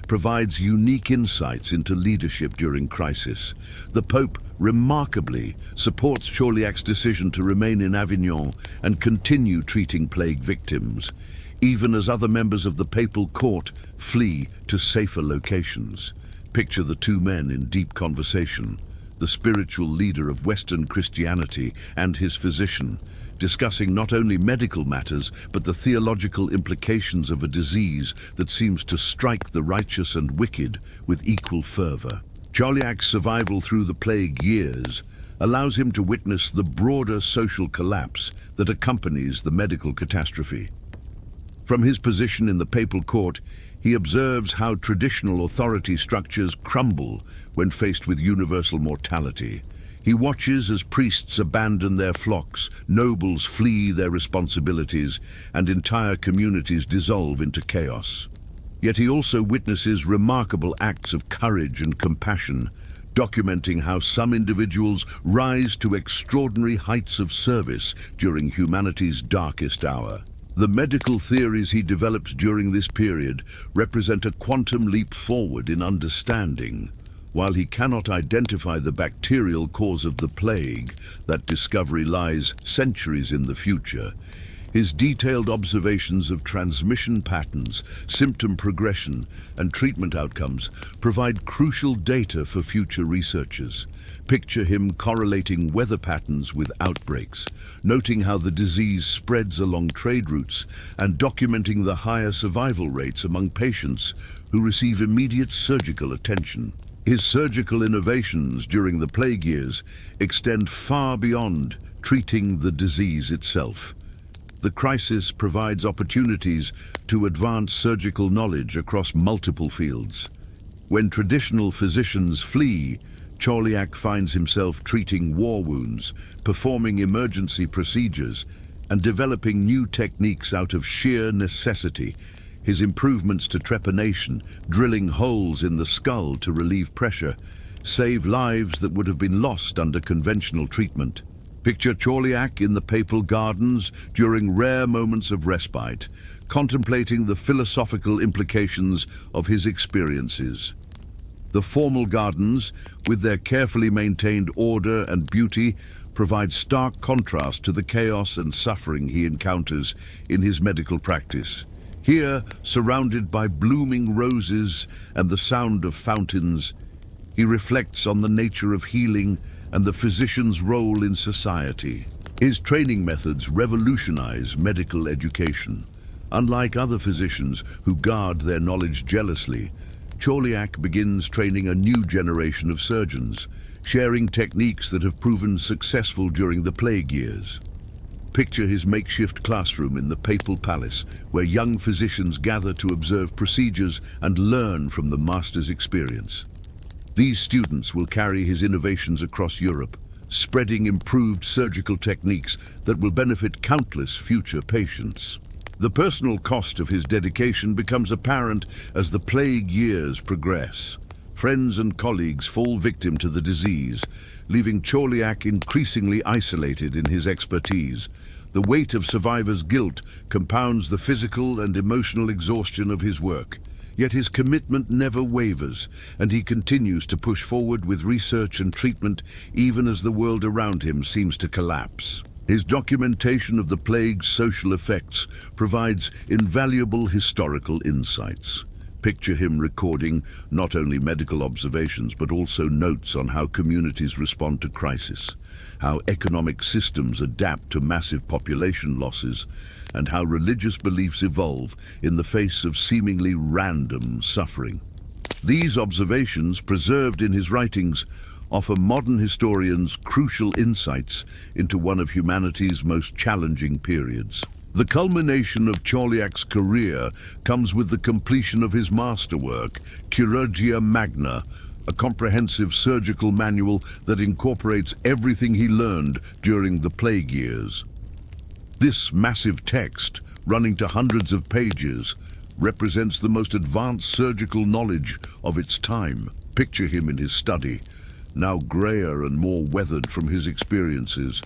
provides unique insights into leadership during crisis. The Pope remarkably supports Chauliac's decision to remain in Avignon and continue treating plague victims, even as other members of the papal court flee to safer locations. Picture the two men in deep conversation, the spiritual leader of Western Christianity and his physician, discussing not only medical matters but the theological implications of a disease that seems to strike the righteous and wicked with equal fervor. Chauliac's survival through the plague years allows him to witness the broader social collapse that accompanies the medical catastrophe. From his position in the papal court, he observes how traditional authority structures crumble when faced with universal mortality. He watches as priests abandon their flocks, nobles flee their responsibilities, and entire communities dissolve into chaos. Yet he also witnesses remarkable acts of courage and compassion, documenting how some individuals rise to extraordinary heights of service during humanity's darkest hour. The medical theories he develops during this period represent a quantum leap forward in understanding. While he cannot identify the bacterial cause of the plague, that discovery lies centuries in the future. His detailed observations of transmission patterns, symptom progression, and treatment outcomes provide crucial data for future researchers. Picture him correlating weather patterns with outbreaks, noting how the disease spreads along trade routes, and documenting the higher survival rates among patients who receive immediate surgical attention. His surgical innovations during the plague years extend far beyond treating the disease itself. The crisis provides opportunities to advance surgical knowledge across multiple fields. When traditional physicians flee, Chauliac finds himself treating war wounds, performing emergency procedures, and developing new techniques out of sheer necessity. His improvements to trepanation, drilling holes in the skull to relieve pressure, save lives that would have been lost under conventional treatment. Picture Chauliac in the papal gardens during rare moments of respite, contemplating the philosophical implications of his experiences. The formal gardens, with their carefully maintained order and beauty, provide stark contrast to the chaos and suffering he encounters in his medical practice. Here, surrounded by blooming roses and the sound of fountains, he reflects on the nature of healing and the physician's role in society. His training methods revolutionize medical education. Unlike other physicians who guard their knowledge jealously, Chauliac begins training a new generation of surgeons, sharing techniques that have proven successful during the plague years. Picture his makeshift classroom in the papal palace, where young physicians gather to observe procedures and learn from the master's experience. These students will carry his innovations across Europe, spreading improved surgical techniques that will benefit countless future patients. The personal cost of his dedication becomes apparent as the plague years progress. Friends and colleagues fall victim to the disease, leaving Chauliac increasingly isolated in his expertise. The weight of survivors' guilt compounds the physical and emotional exhaustion of his work. Yet his commitment never wavers, and he continues to push forward with research and treatment even as the world around him seems to collapse. His documentation of the plague's social effects provides invaluable historical insights. Picture him recording not only medical observations but also notes on how communities respond to crisis, how economic systems adapt to massive population losses, and how religious beliefs evolve in the face of seemingly random suffering. These observations, preserved in his writings, offer modern historians crucial insights into one of humanity's most challenging periods. The culmination of Chauliac's career comes with the completion of his masterwork, Chirurgia Magna, a comprehensive surgical manual that incorporates everything he learned during the plague years. This massive text, running to hundreds of pages, represents the most advanced surgical knowledge of its time. Picture him in his study, now grayer and more weathered from his experiences,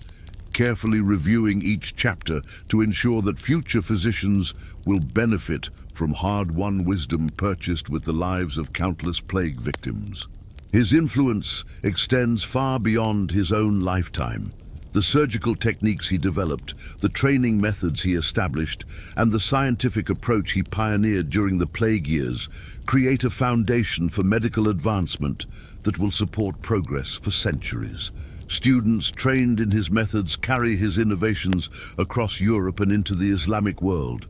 carefully reviewing each chapter to ensure that future physicians will benefit from hard-won wisdom purchased with the lives of countless plague victims. His influence extends far beyond his own lifetime. The surgical techniques he developed, the training methods he established, and the scientific approach he pioneered during the plague years create a foundation for medical advancement that will support progress for centuries. Students trained in his methods carry his innovations across Europe and into the Islamic world,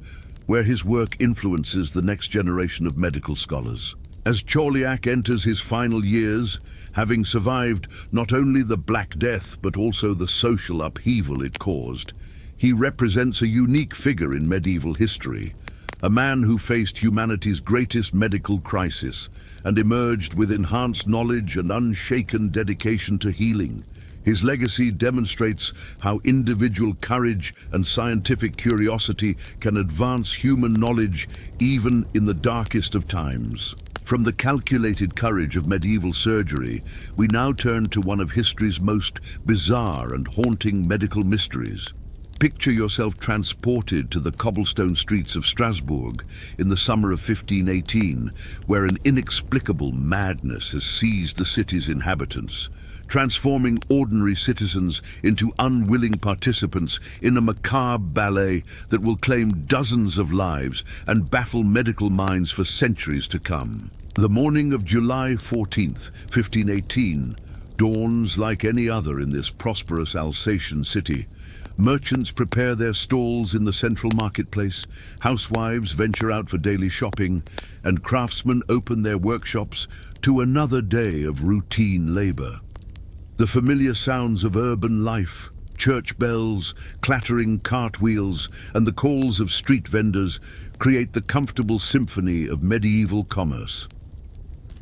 where his work influences the next generation of medical scholars. As Chauliac enters his final years, having survived not only the Black Death but also the social upheaval it caused, he represents a unique figure in medieval history, a man who faced humanity's greatest medical crisis and emerged with enhanced knowledge and unshaken dedication to healing. His legacy demonstrates how individual courage and scientific curiosity can advance human knowledge even in the darkest of times. From the calculated courage of medieval surgery, we now turn to one of history's most bizarre and haunting medical mysteries. Picture yourself transported to the cobblestone streets of Strasbourg in the summer of 1518, where an inexplicable madness has seized the city's inhabitants, transforming ordinary citizens into unwilling participants in a macabre ballet that will claim dozens of lives and baffle medical minds for centuries to come. The morning of July 14th, 1518, dawns like any other in this prosperous Alsatian city. Merchants prepare their stalls in the central marketplace, housewives venture out for daily shopping, and craftsmen open their workshops to another day of routine labor. The familiar sounds of urban life, church bells, clattering cartwheels, and the calls of street vendors create the comfortable symphony of medieval commerce.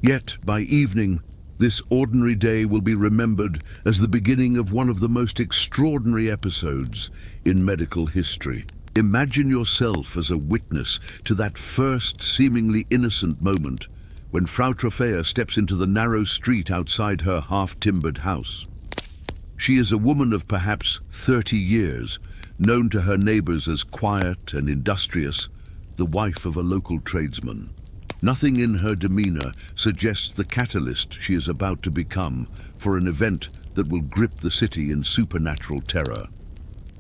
Yet, by evening, This ordinary day will be remembered as the beginning of one of the most extraordinary episodes in medical history. Imagine yourself as a witness to that first seemingly innocent moment when Frau Trophaea steps into the narrow street outside her half-timbered house. She is a woman of perhaps 30 years, known to her neighbors as quiet and industrious, the wife of a local tradesman. Nothing in her demeanor suggests the catalyst she is about to become for an event that will grip the city in supernatural terror.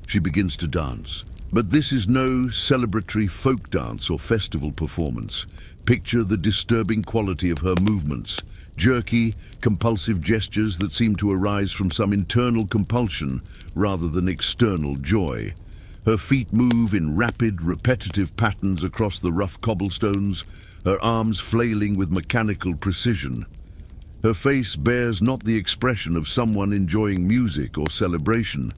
She begins to dance. But this is no celebratory folk dance or festival performance. Picture the disturbing quality of her movements, jerky, compulsive gestures that seem to arise from some internal compulsion rather than external joy. Her feet move in rapid, repetitive patterns across the rough cobblestones, her arms flailing with mechanical precision. Her face bears not the expression of someone enjoying music or celebration,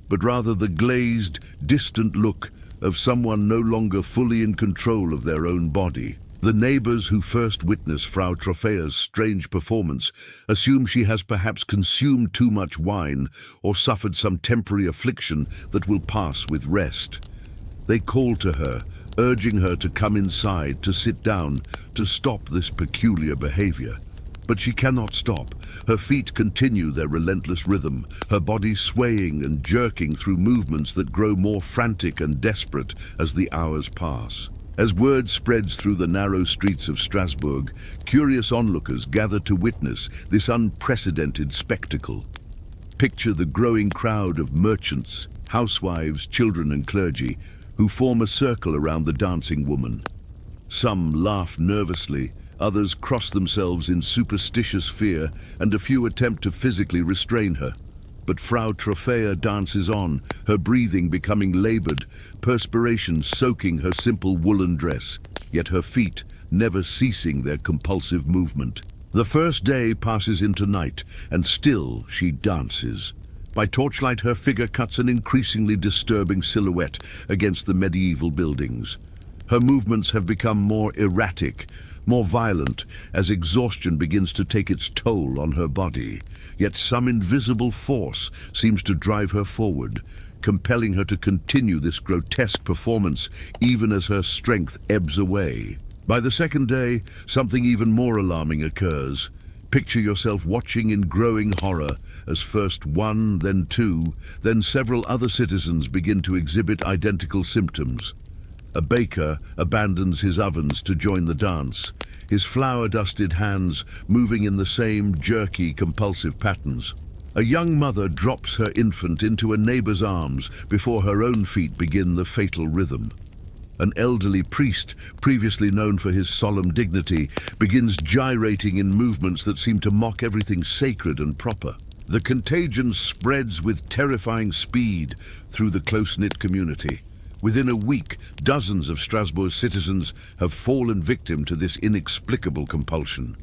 but rather the glazed, distant look of someone no longer fully in control of their own body. The neighbors who first witness Frau Trophaea's strange performance assume she has perhaps consumed too much wine or suffered some temporary affliction that will pass with rest. They call to her, urging her to come inside, to sit down, to stop this peculiar behavior. But she cannot stop. Her feet continue their relentless rhythm, her body swaying and jerking through movements that grow more frantic and desperate as the hours pass. As word spreads through the narrow streets of Strasbourg, curious onlookers gather to witness this unprecedented spectacle. Picture the growing crowd of merchants, housewives, children and clergy who form a circle around the dancing woman. Some laugh nervously, others cross themselves in superstitious fear, and a few attempt to physically restrain her. But Frau Trophaea dances on, her breathing becoming labored, perspiration soaking her simple woolen dress, yet her feet never ceasing their compulsive movement. The first day passes into night, and still she dances. By torchlight, her figure cuts an increasingly disturbing silhouette against the medieval buildings. Her movements have become more erratic, more violent, as exhaustion begins to take its toll on her body. Yet some invisible force seems to drive her forward, compelling her to continue this grotesque performance even as her strength ebbs away. By the second day, something even more alarming occurs. Picture yourself watching in growing horror as first one, then two, then several other citizens begin to exhibit identical symptoms. A baker abandons his ovens to join the dance, his flour-dusted hands moving in the same jerky, compulsive patterns. A young mother drops her infant into a neighbor's arms before her own feet begin the fatal rhythm. An elderly priest, previously known for his solemn dignity, begins gyrating in movements that seem to mock everything sacred and proper. The contagion spreads with terrifying speed through the close-knit community. Within a week, dozens of Strasbourg's citizens have fallen victim to this inexplicable compulsion.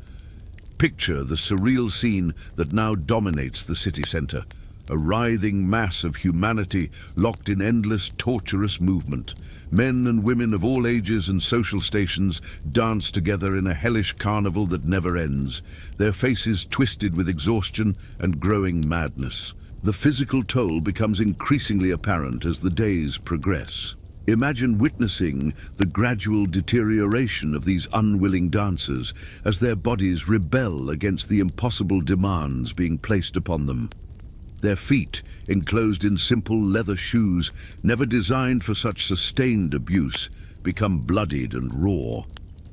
Picture the surreal scene that now dominates the city center, a writhing mass of humanity locked in endless, torturous movement. Men and women of all ages and social stations dance together in a hellish carnival that never ends, their faces twisted with exhaustion and growing madness. The physical toll becomes increasingly apparent as the days progress. Imagine witnessing the gradual deterioration of these unwilling dancers as their bodies rebel against the impossible demands being placed upon them. Their feet, enclosed in simple leather shoes, never designed for such sustained abuse, become bloodied and raw.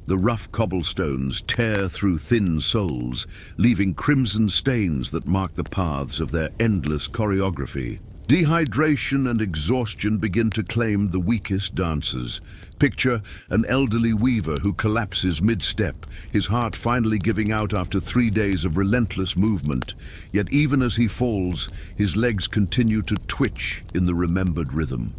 The rough cobblestones tear through thin soles, leaving crimson stains that mark the paths of their endless choreography. Dehydration and exhaustion begin to claim the weakest dancers. Picture an elderly weaver who collapses mid-step, his heart finally giving out after 3 days of relentless movement. Yet even as he falls, his legs continue to twitch in the remembered rhythm.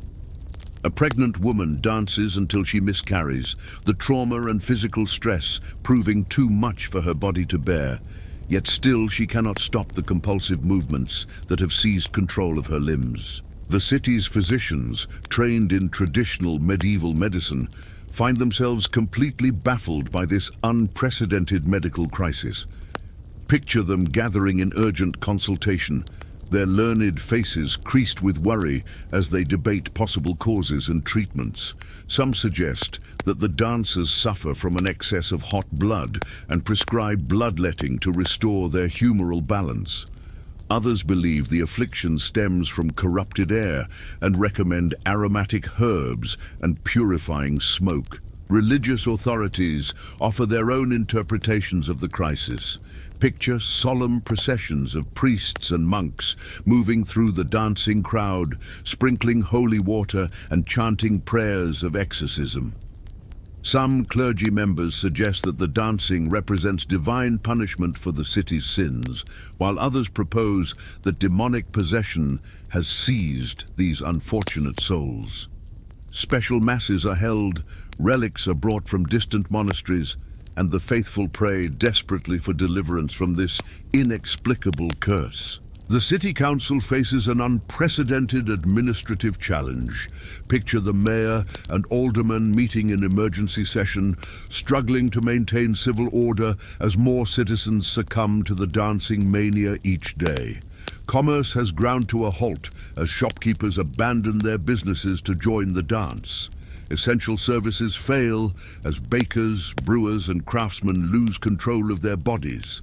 A pregnant woman dances until she miscarries, the trauma and physical stress proving too much for her body to bear. Yet still she cannot stop the compulsive movements that have seized control of her limbs. The city's physicians, trained in traditional medieval medicine, find themselves completely baffled by this unprecedented medical crisis. Picture them gathering in urgent consultation, their learned faces creased with worry as they debate possible causes and treatments. Some suggest that the dancers suffer from an excess of hot blood and prescribe bloodletting to restore their humoral balance. Others believe the affliction stems from corrupted air and recommend aromatic herbs and purifying smoke. Religious authorities offer their own interpretations of the crisis. Picture solemn processions of priests and monks moving through the dancing crowd, sprinkling holy water and chanting prayers of exorcism. Some clergy members suggest that the dancing represents divine punishment for the city's sins, while others propose that demonic possession has seized these unfortunate souls. Special masses are held, relics are brought from distant monasteries, and the faithful pray desperately for deliverance from this inexplicable curse. The city council faces an unprecedented administrative challenge. Picture the mayor and aldermen meeting in emergency session, struggling to maintain civil order as more citizens succumb to the dancing mania each day. Commerce has ground to a halt as shopkeepers abandon their businesses to join the dance. Essential services fail as bakers, brewers, and craftsmen lose control of their bodies.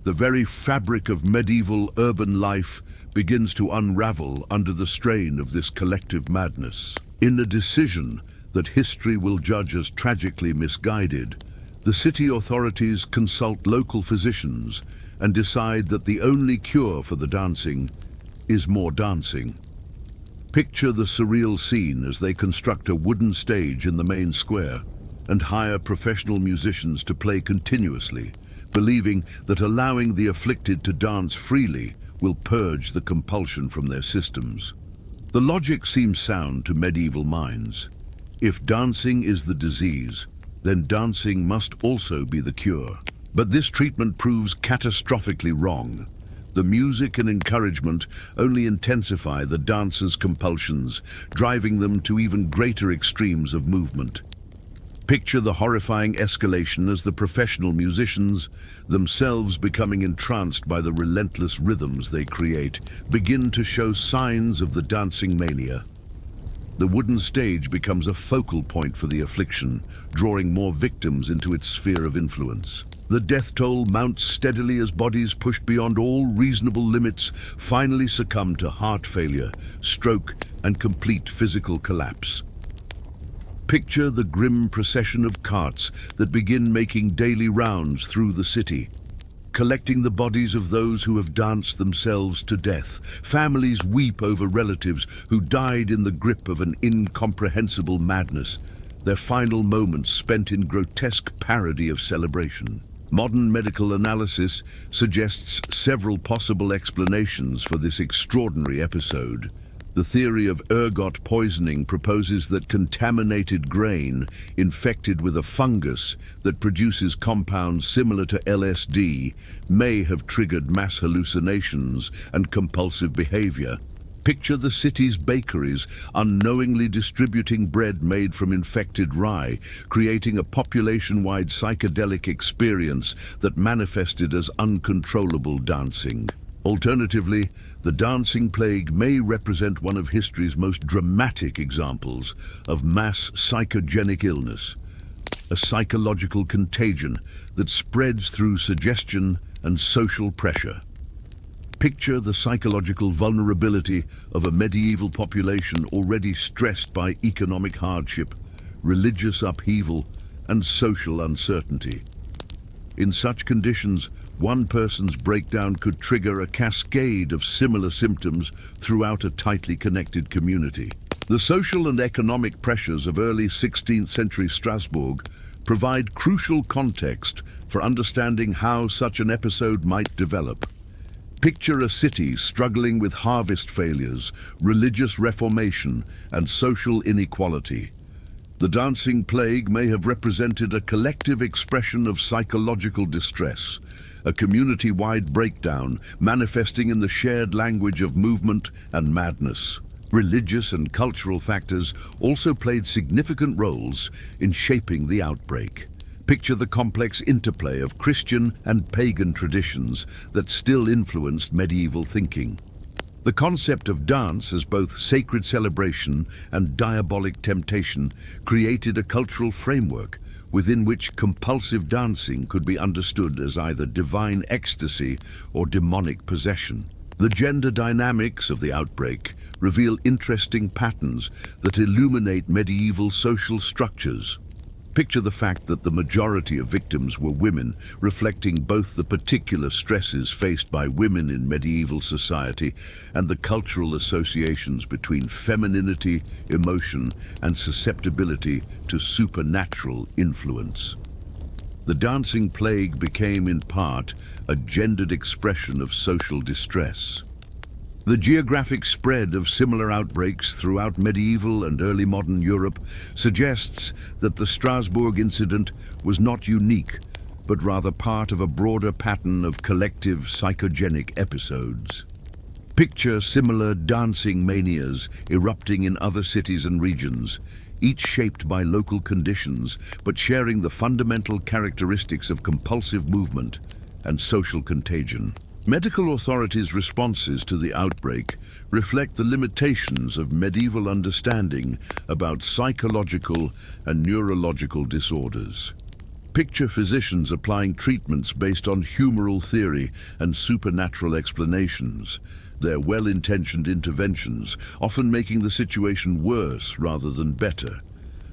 The very fabric of medieval urban life begins to unravel under the strain of this collective madness. In a decision that history will judge as tragically misguided, the city authorities consult local physicians and decide that the only cure for the dancing is more dancing. Picture the surreal scene as they construct a wooden stage in the main square and hire professional musicians to play continuously, believing that allowing the afflicted to dance freely will purge the compulsion from their systems. The logic seems sound to medieval minds. If dancing is the disease, then dancing must also be the cure. But this treatment proves catastrophically wrong. The music and encouragement only intensify the dancers' compulsions, driving them to even greater extremes of movement. Picture the horrifying escalation as the professional musicians, themselves becoming entranced by the relentless rhythms they create, begin to show signs of the dancing mania. The wooden stage becomes a focal point for the affliction, drawing more victims into its sphere of influence. The death toll mounts steadily as bodies pushed beyond all reasonable limits finally succumb to heart failure, stroke, and complete physical collapse. Picture the grim procession of carts that begin making daily rounds through the city, collecting the bodies of those who have danced themselves to death. Families weep over relatives who died in the grip of an incomprehensible madness, their final moments spent in grotesque parody of celebration. Modern medical analysis suggests several possible explanations for this extraordinary episode. The theory of ergot poisoning proposes that contaminated grain infected with a fungus that produces compounds similar to LSD may have triggered mass hallucinations and compulsive behavior. Picture the city's bakeries unknowingly distributing bread made from infected rye, creating a population-wide psychedelic experience that manifested as uncontrollable dancing. Alternatively, the dancing plague may represent one of history's most dramatic examples of mass psychogenic illness, a psychological contagion that spreads through suggestion and social pressure. Picture the psychological vulnerability of a medieval population already stressed by economic hardship, religious upheaval, and social uncertainty. In such conditions, one person's breakdown could trigger a cascade of similar symptoms throughout a tightly connected community. The social and economic pressures of early 16th century Strasbourg provide crucial context for understanding how such an episode might develop. Picture a city struggling with harvest failures, religious reformation, and social inequality. The dancing plague may have represented a collective expression of psychological distress, a community-wide breakdown manifesting in the shared language of movement and madness. Religious and cultural factors also played significant roles in shaping the outbreak. Picture the complex interplay of Christian and pagan traditions that still influenced medieval thinking. The concept of dance as both sacred celebration and diabolic temptation created a cultural framework within which compulsive dancing could be understood as either divine ecstasy or demonic possession. The gender dynamics of the outbreak reveal interesting patterns that illuminate medieval social structures. Picture the fact that the majority of victims were women, reflecting both the particular stresses faced by women in medieval society and the cultural associations between femininity, emotion, and susceptibility to supernatural influence. The dancing plague became, in part, a gendered expression of social distress. The geographic spread of similar outbreaks throughout medieval and early modern Europe suggests that the Strasbourg incident was not unique, but rather part of a broader pattern of collective psychogenic episodes. Picture similar dancing manias erupting in other cities and regions, each shaped by local conditions, but sharing the fundamental characteristics of compulsive movement and social contagion. Medical authorities' responses to the outbreak reflect the limitations of medieval understanding about psychological and neurological disorders. Picture physicians applying treatments based on humoral theory and supernatural explanations, their well-intentioned interventions often making the situation worse rather than better.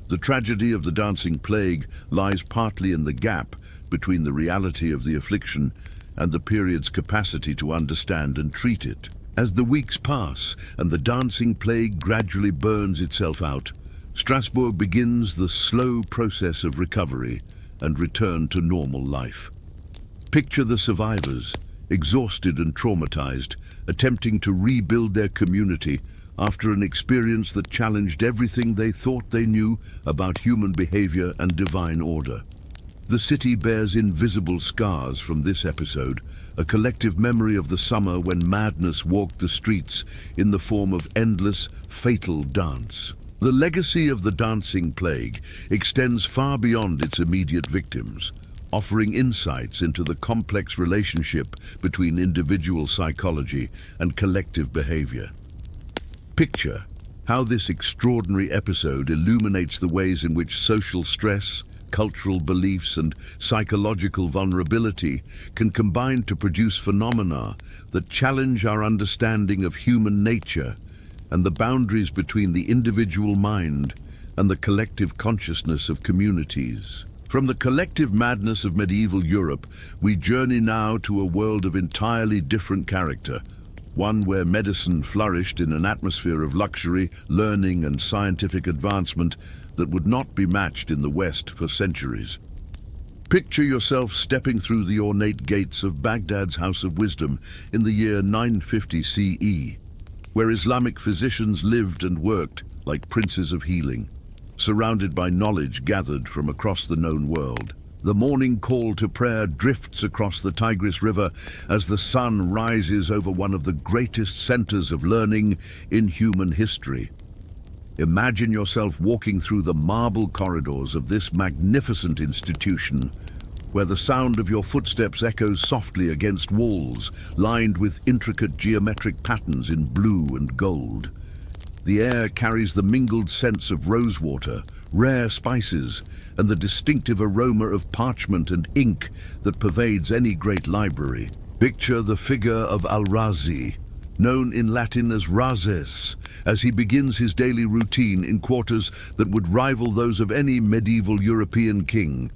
The tragedy of the dancing plague lies partly in the gap between the reality of the affliction and the period's capacity to understand and treat it. As the weeks pass and the dancing plague gradually burns itself out, Strasbourg begins the slow process of recovery and return to normal life. Picture the survivors, exhausted and traumatized, attempting to rebuild their community after an experience that challenged everything they thought they knew about human behavior and divine order. The city bears invisible scars from this episode, a collective memory of the summer when madness walked the streets in the form of endless, fatal dance. The legacy of the dancing plague extends far beyond its immediate victims, offering insights into the complex relationship between individual psychology and collective behavior. Picture how this extraordinary episode illuminates the ways in which social stress, cultural beliefs, and psychological vulnerability can combine to produce phenomena that challenge our understanding of human nature and the boundaries between the individual mind and the collective consciousness of communities. From the collective madness of medieval Europe, we journey now to a world of entirely different character, one where medicine flourished in an atmosphere of luxury, learning, and scientific advancement that would not be matched in the West for centuries. Picture yourself stepping through the ornate gates of Baghdad's House of Wisdom in the year 950 CE, where Islamic physicians lived and worked like princes of healing, surrounded by knowledge gathered from across the known world. The morning call to prayer drifts across the Tigris River as the sun rises over one of the greatest centers of learning in human history. Imagine yourself walking through the marble corridors of this magnificent institution, where the sound of your footsteps echoes softly against walls lined with intricate geometric patterns in blue and gold. The air carries the mingled scents of rosewater, rare spices, and the distinctive aroma of parchment and ink that pervades any great library. Picture the figure of Al-Razi, known in Latin as Rhazes, as he begins his daily routine in quarters that would rival those of any medieval European king.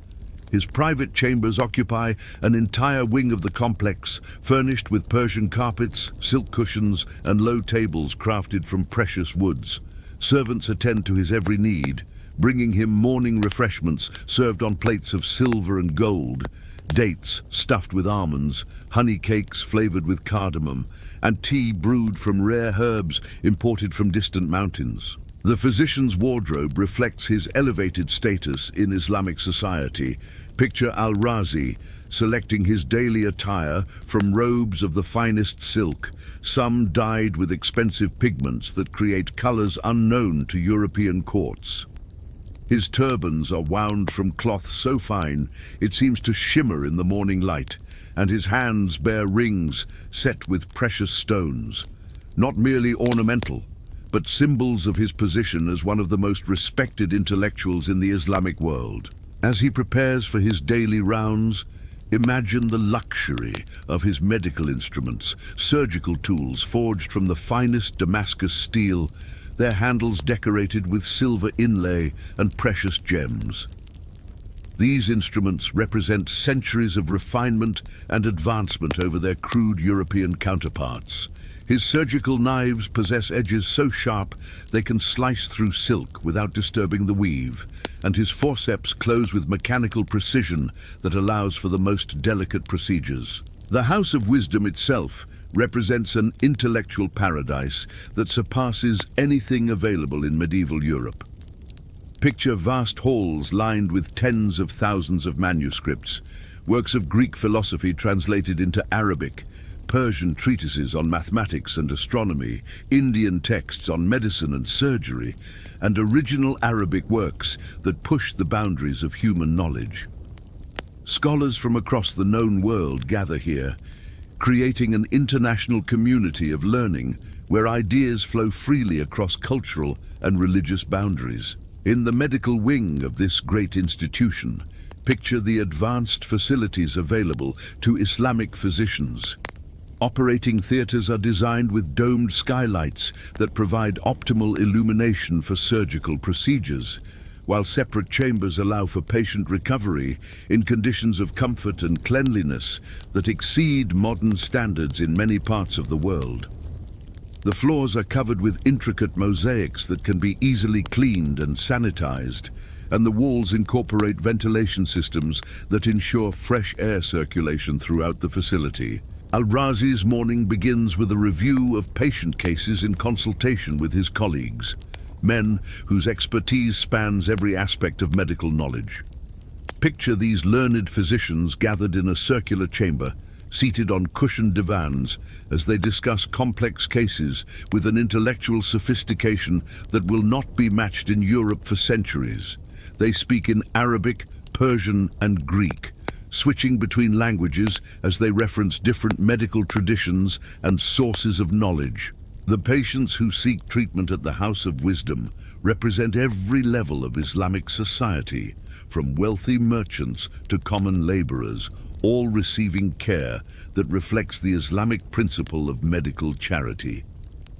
His private chambers occupy an entire wing of the complex, furnished with Persian carpets, silk cushions, and low tables crafted from precious woods. Servants attend to his every need, bringing him morning refreshments served on plates of silver and gold, dates stuffed with almonds, honey cakes flavored with cardamom, and tea brewed from rare herbs imported from distant mountains. The physician's wardrobe reflects his elevated status in Islamic society. Picture Al-Razi selecting his daily attire from robes of the finest silk, some dyed with expensive pigments that create colors unknown to European courts. His turbans are wound from cloth so fine it seems to shimmer in the morning light, and his hands bear rings set with precious stones, not merely ornamental, but symbols of his position as one of the most respected intellectuals in the Islamic world. As he prepares for his daily rounds, imagine the luxury of his medical instruments, surgical tools forged from the finest Damascus steel, their handles decorated with silver inlay and precious gems. These instruments represent centuries of refinement and advancement over their crude European counterparts. His surgical knives possess edges so sharp they can slice through silk without disturbing the weave, and his forceps close with mechanical precision that allows for the most delicate procedures. The House of Wisdom itself represents an intellectual paradise that surpasses anything available in medieval Europe. Picture vast halls lined with tens of thousands of manuscripts, works of Greek philosophy translated into Arabic, Persian treatises on mathematics and astronomy, Indian texts on medicine and surgery, and original Arabic works that push the boundaries of human knowledge. Scholars from across the known world gather here, creating an international community of learning where ideas flow freely across cultural and religious boundaries. In the medical wing of this great institution, picture the advanced facilities available to Islamic physicians. Operating theaters are designed with domed skylights that provide optimal illumination for surgical procedures, while separate chambers allow for patient recovery in conditions of comfort and cleanliness that exceed modern standards in many parts of the world. The floors are covered with intricate mosaics that can be easily cleaned and sanitized, and the walls incorporate ventilation systems that ensure fresh air circulation throughout the facility. Al-Razi's morning begins with a review of patient cases in consultation with his colleagues, men whose expertise spans every aspect of medical knowledge. Picture these learned physicians gathered in a circular chamber, seated on cushioned divans, as they discuss complex cases with an intellectual sophistication that will not be matched in Europe for centuries. They speak in Arabic, Persian, and Greek, switching between languages as they reference different medical traditions and sources of knowledge. The patients who seek treatment at the House of Wisdom represent every level of Islamic society, from wealthy merchants to common laborers, all receiving care that reflects the Islamic principle of medical charity.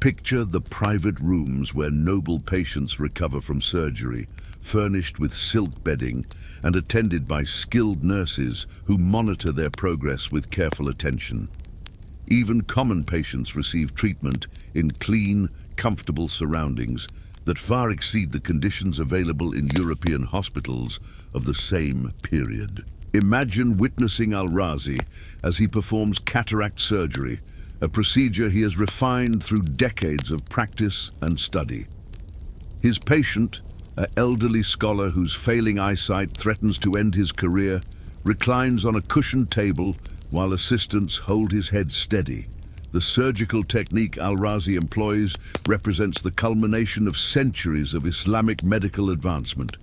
Picture the private rooms where noble patients recover from surgery, furnished with silk bedding and attended by skilled nurses who monitor their progress with careful attention. Even common patients receive treatment in clean, comfortable surroundings that far exceed the conditions available in European hospitals of the same period. Imagine witnessing Al-Razi as he performs cataract surgery, a procedure he has refined through decades of practice and study. His patient, an elderly scholar whose failing eyesight threatens to end his career, reclines on a cushioned table while assistants hold his head steady. The surgical technique Al-Razi employs represents the culmination of centuries of Islamic medical advancement.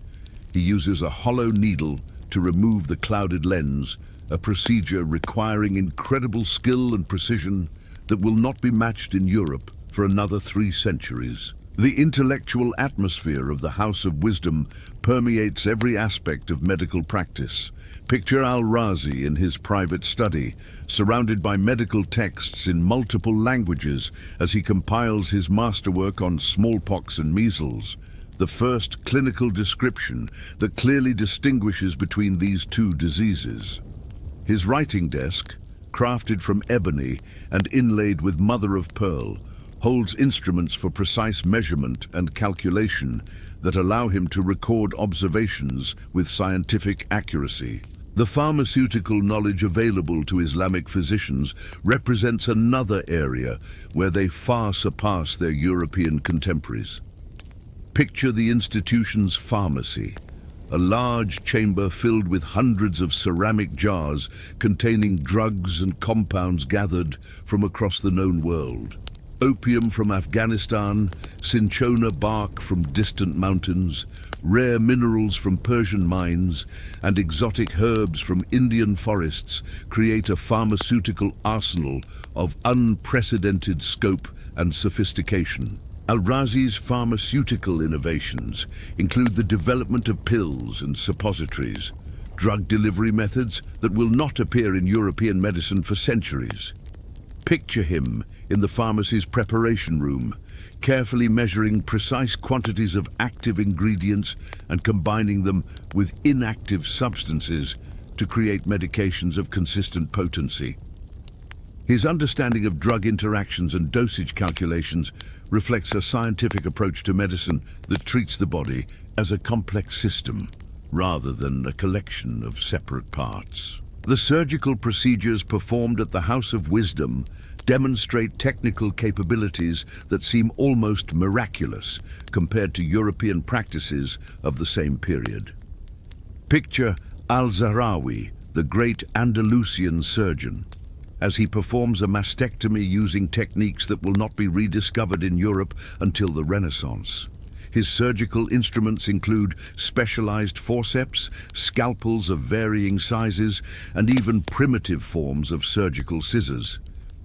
He uses a hollow needle to remove the clouded lens, a procedure requiring incredible skill and precision that will not be matched in Europe for another 3 centuries. The intellectual atmosphere of the House of Wisdom permeates every aspect of medical practice. Picture Al-Razi in his private study, surrounded by medical texts in multiple languages as he compiles his masterwork on smallpox and measles, the first clinical description that clearly distinguishes between these 2 diseases. His writing desk, crafted from ebony and inlaid with mother-of-pearl, holds instruments for precise measurement and calculation that allow him to record observations with scientific accuracy. The pharmaceutical knowledge available to Islamic physicians represents another area where they far surpass their European contemporaries. Picture the institution's pharmacy, a large chamber filled with hundreds of ceramic jars containing drugs and compounds gathered from across the known world. opium from Afghanistan, cinchona bark from distant mountains, rare minerals from Persian mines, and exotic herbs from Indian forests create a pharmaceutical arsenal of unprecedented scope and sophistication. Al-Razi's pharmaceutical innovations include the development of pills and suppositories, drug delivery methods that will not appear in European medicine for centuries. Picture him in the pharmacy's preparation room, carefully measuring precise quantities of active ingredients and combining them with inactive substances to create medications of consistent potency. His understanding of drug interactions and dosage calculations reflects a scientific approach to medicine that treats the body as a complex system, rather than a collection of separate parts. The surgical procedures performed at the House of Wisdom demonstrate technical capabilities that seem almost miraculous compared to European practices of the same period. Picture Al-Zahrawi, the great Andalusian surgeon, as he performs a mastectomy using techniques that will not be rediscovered in Europe until the Renaissance. His surgical instruments include specialized forceps, scalpels of varying sizes, and even primitive forms of surgical scissors,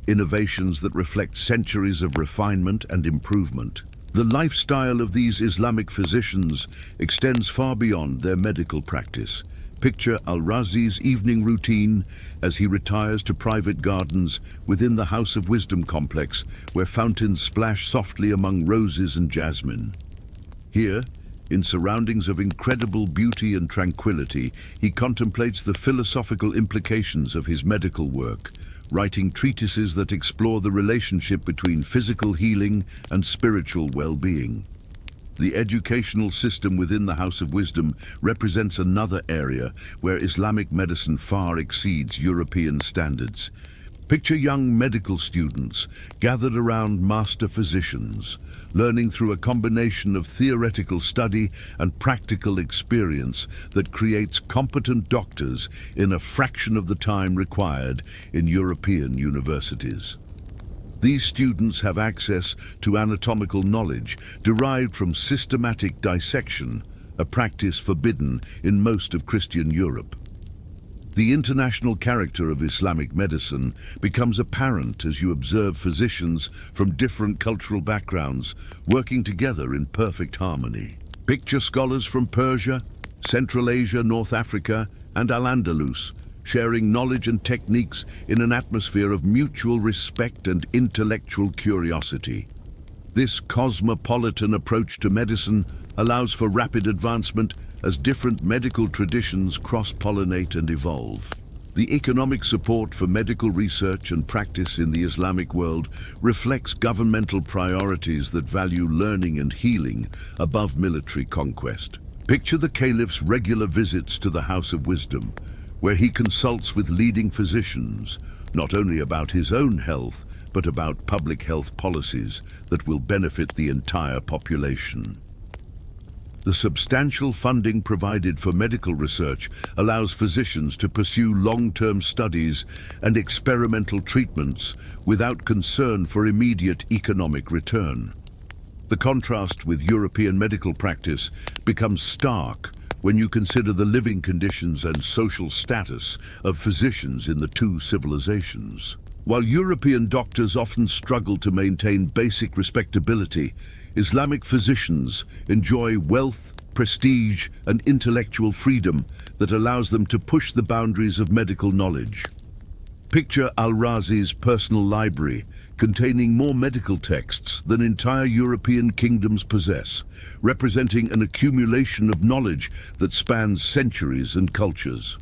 innovations that reflect centuries of refinement and improvement. The lifestyle of these Islamic physicians extends far beyond their medical practice. Picture Al-Razi's evening routine as he retires to private gardens within the House of Wisdom complex, where fountains splash softly among roses and jasmine. Here, in surroundings of incredible beauty and tranquility, he contemplates the philosophical implications of his medical work, writing treatises that explore the relationship between physical healing and spiritual well-being. The educational system within the House of Wisdom represents another area where Islamic medicine far exceeds European standards. Picture young medical students gathered around master physicians, learning through a combination of theoretical study and practical experience that creates competent doctors in a fraction of the time required in European universities. These students have access to anatomical knowledge derived from systematic dissection, a practice forbidden in most of Christian Europe. The international character of Islamic medicine becomes apparent as you observe physicians from different cultural backgrounds working together in perfect harmony. Picture scholars from Persia, Central Asia, North Africa, and Al-Andalus, sharing knowledge and techniques in an atmosphere of mutual respect and intellectual curiosity. This cosmopolitan approach to medicine allows for rapid advancement as different medical traditions cross-pollinate and evolve. The economic support for medical research and practice in the Islamic world reflects governmental priorities that value learning and healing above military conquest. Picture the caliph's regular visits to the House of Wisdom, where he consults with leading physicians, not only about his own health, but about public health policies that will benefit the entire population. The substantial funding provided for medical research allows physicians to pursue long-term studies and experimental treatments without concern for immediate economic return. The contrast with European medical practice becomes stark when you consider the living conditions and social status of physicians in the two civilizations. While European doctors often struggle to maintain basic respectability, Islamic physicians enjoy wealth, prestige, and intellectual freedom that allows them to push the boundaries of medical knowledge. Picture Al-Razi's personal library, containing more medical texts than entire European kingdoms possess, representing an accumulation of knowledge that spans centuries and cultures.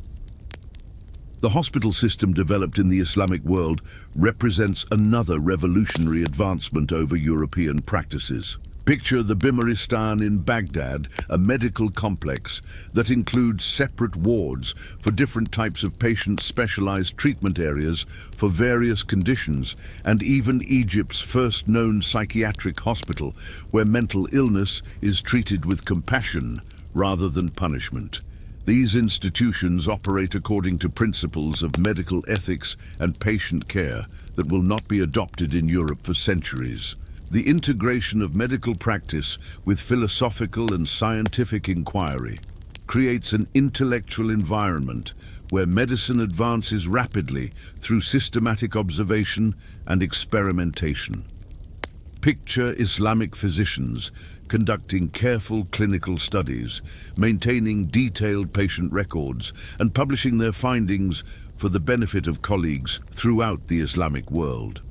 The hospital system developed in the Islamic world represents another revolutionary advancement over European practices. Picture the Bimaristan in Baghdad, a medical complex that includes separate wards for different types of patients, specialized treatment areas for various conditions, and even Egypt's first known psychiatric hospital, where mental illness is treated with compassion rather than punishment. These institutions operate according to principles of medical ethics and patient care that will not be adopted in Europe for centuries. The integration of medical practice with philosophical and scientific inquiry creates an intellectual environment where medicine advances rapidly through systematic observation and experimentation. Picture Islamic physicians conducting careful clinical studies, maintaining detailed patient records, and publishing their findings for the benefit of colleagues throughout the Islamic world.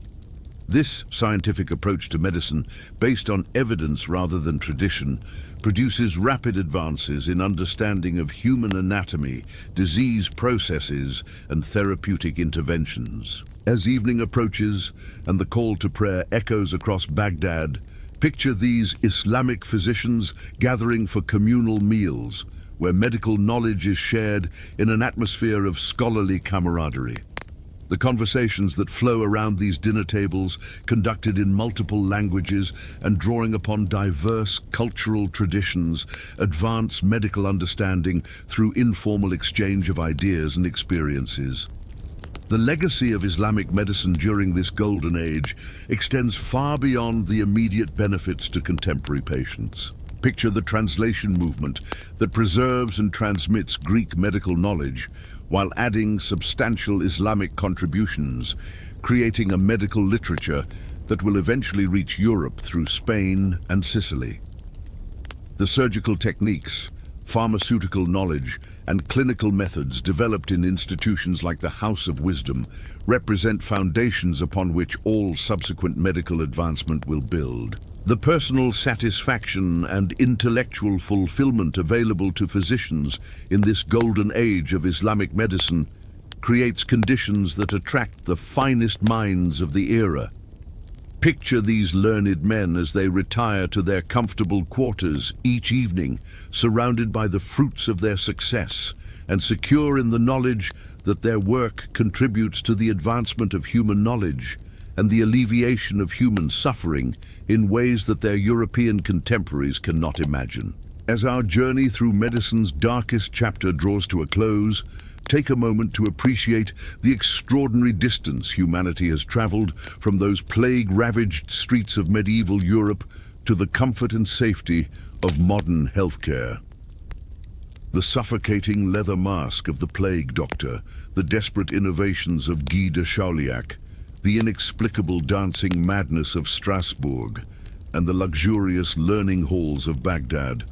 This scientific approach to medicine, based on evidence rather than tradition, produces rapid advances in understanding of human anatomy, disease processes, and therapeutic interventions. As evening approaches and the call to prayer echoes across Baghdad, picture these Islamic physicians gathering for communal meals, where medical knowledge is shared in an atmosphere of scholarly camaraderie. The conversations that flow around these dinner tables, conducted in multiple languages and drawing upon diverse cultural traditions, advance medical understanding through informal exchange of ideas and experiences. The legacy of Islamic medicine during this golden age extends far beyond the immediate benefits to contemporary patients. Picture the translation movement that preserves and transmits Greek medical knowledge while adding substantial Islamic contributions, creating a medical literature that will eventually reach Europe through Spain and Sicily. The surgical techniques, pharmaceutical knowledge, and clinical methods developed in institutions like the House of Wisdom represent foundations upon which all subsequent medical advancement will build. The personal satisfaction and intellectual fulfillment available to physicians in this golden age of Islamic medicine creates conditions that attract the finest minds of the era. Picture these learned men as they retire to their comfortable quarters each evening, surrounded by the fruits of their success, and secure in the knowledge that their work contributes to the advancement of human knowledge and the alleviation of human suffering in ways that their European contemporaries cannot imagine. As our journey through medicine's darkest chapter draws to a close, take a moment to appreciate the extraordinary distance humanity has traveled from those plague-ravaged streets of medieval Europe to the comfort and safety of modern healthcare. The suffocating leather mask of the plague doctor, the desperate innovations of Guy de Chauliac, the inexplicable dancing madness of Strasbourg, and the luxurious learning halls of Baghdad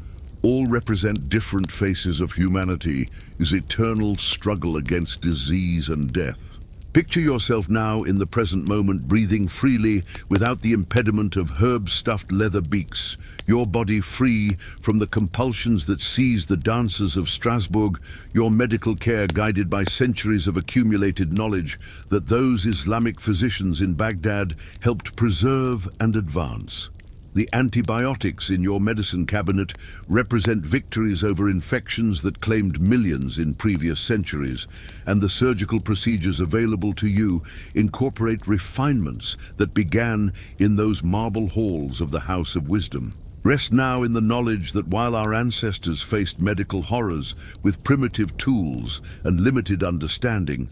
all represent different faces of humanity's eternal struggle against disease and death. Picture yourself now in the present moment, breathing freely without the impediment of herb-stuffed leather beaks, your body free from the compulsions that seize the dancers of Strasbourg, your medical care guided by centuries of accumulated knowledge that those Islamic physicians in Baghdad helped preserve and advance. The antibiotics in your medicine cabinet represent victories over infections that claimed millions in previous centuries, and the surgical procedures available to you incorporate refinements that began in those marble halls of the House of Wisdom. Rest now in the knowledge that while our ancestors faced medical horrors with primitive tools and limited understanding,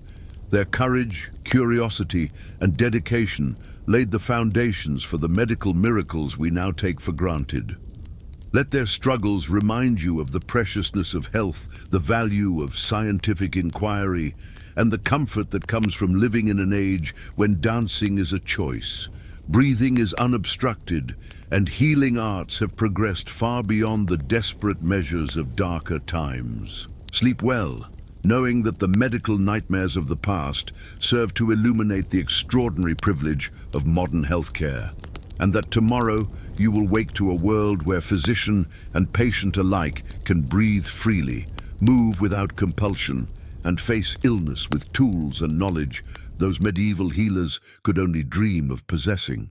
their courage, curiosity, and dedication laid the foundations for the medical miracles we now take for granted. Let their struggles remind you of the preciousness of health, the value of scientific inquiry, and the comfort that comes from living in an age when dancing is a choice, breathing is unobstructed, and healing arts have progressed far beyond the desperate measures of darker times. Sleep well, knowing that the medical nightmares of the past serve to illuminate the extraordinary privilege of modern healthcare, and that tomorrow you will wake to a world where physician and patient alike can breathe freely, move without compulsion, and face illness with tools and knowledge those medieval healers could only dream of possessing.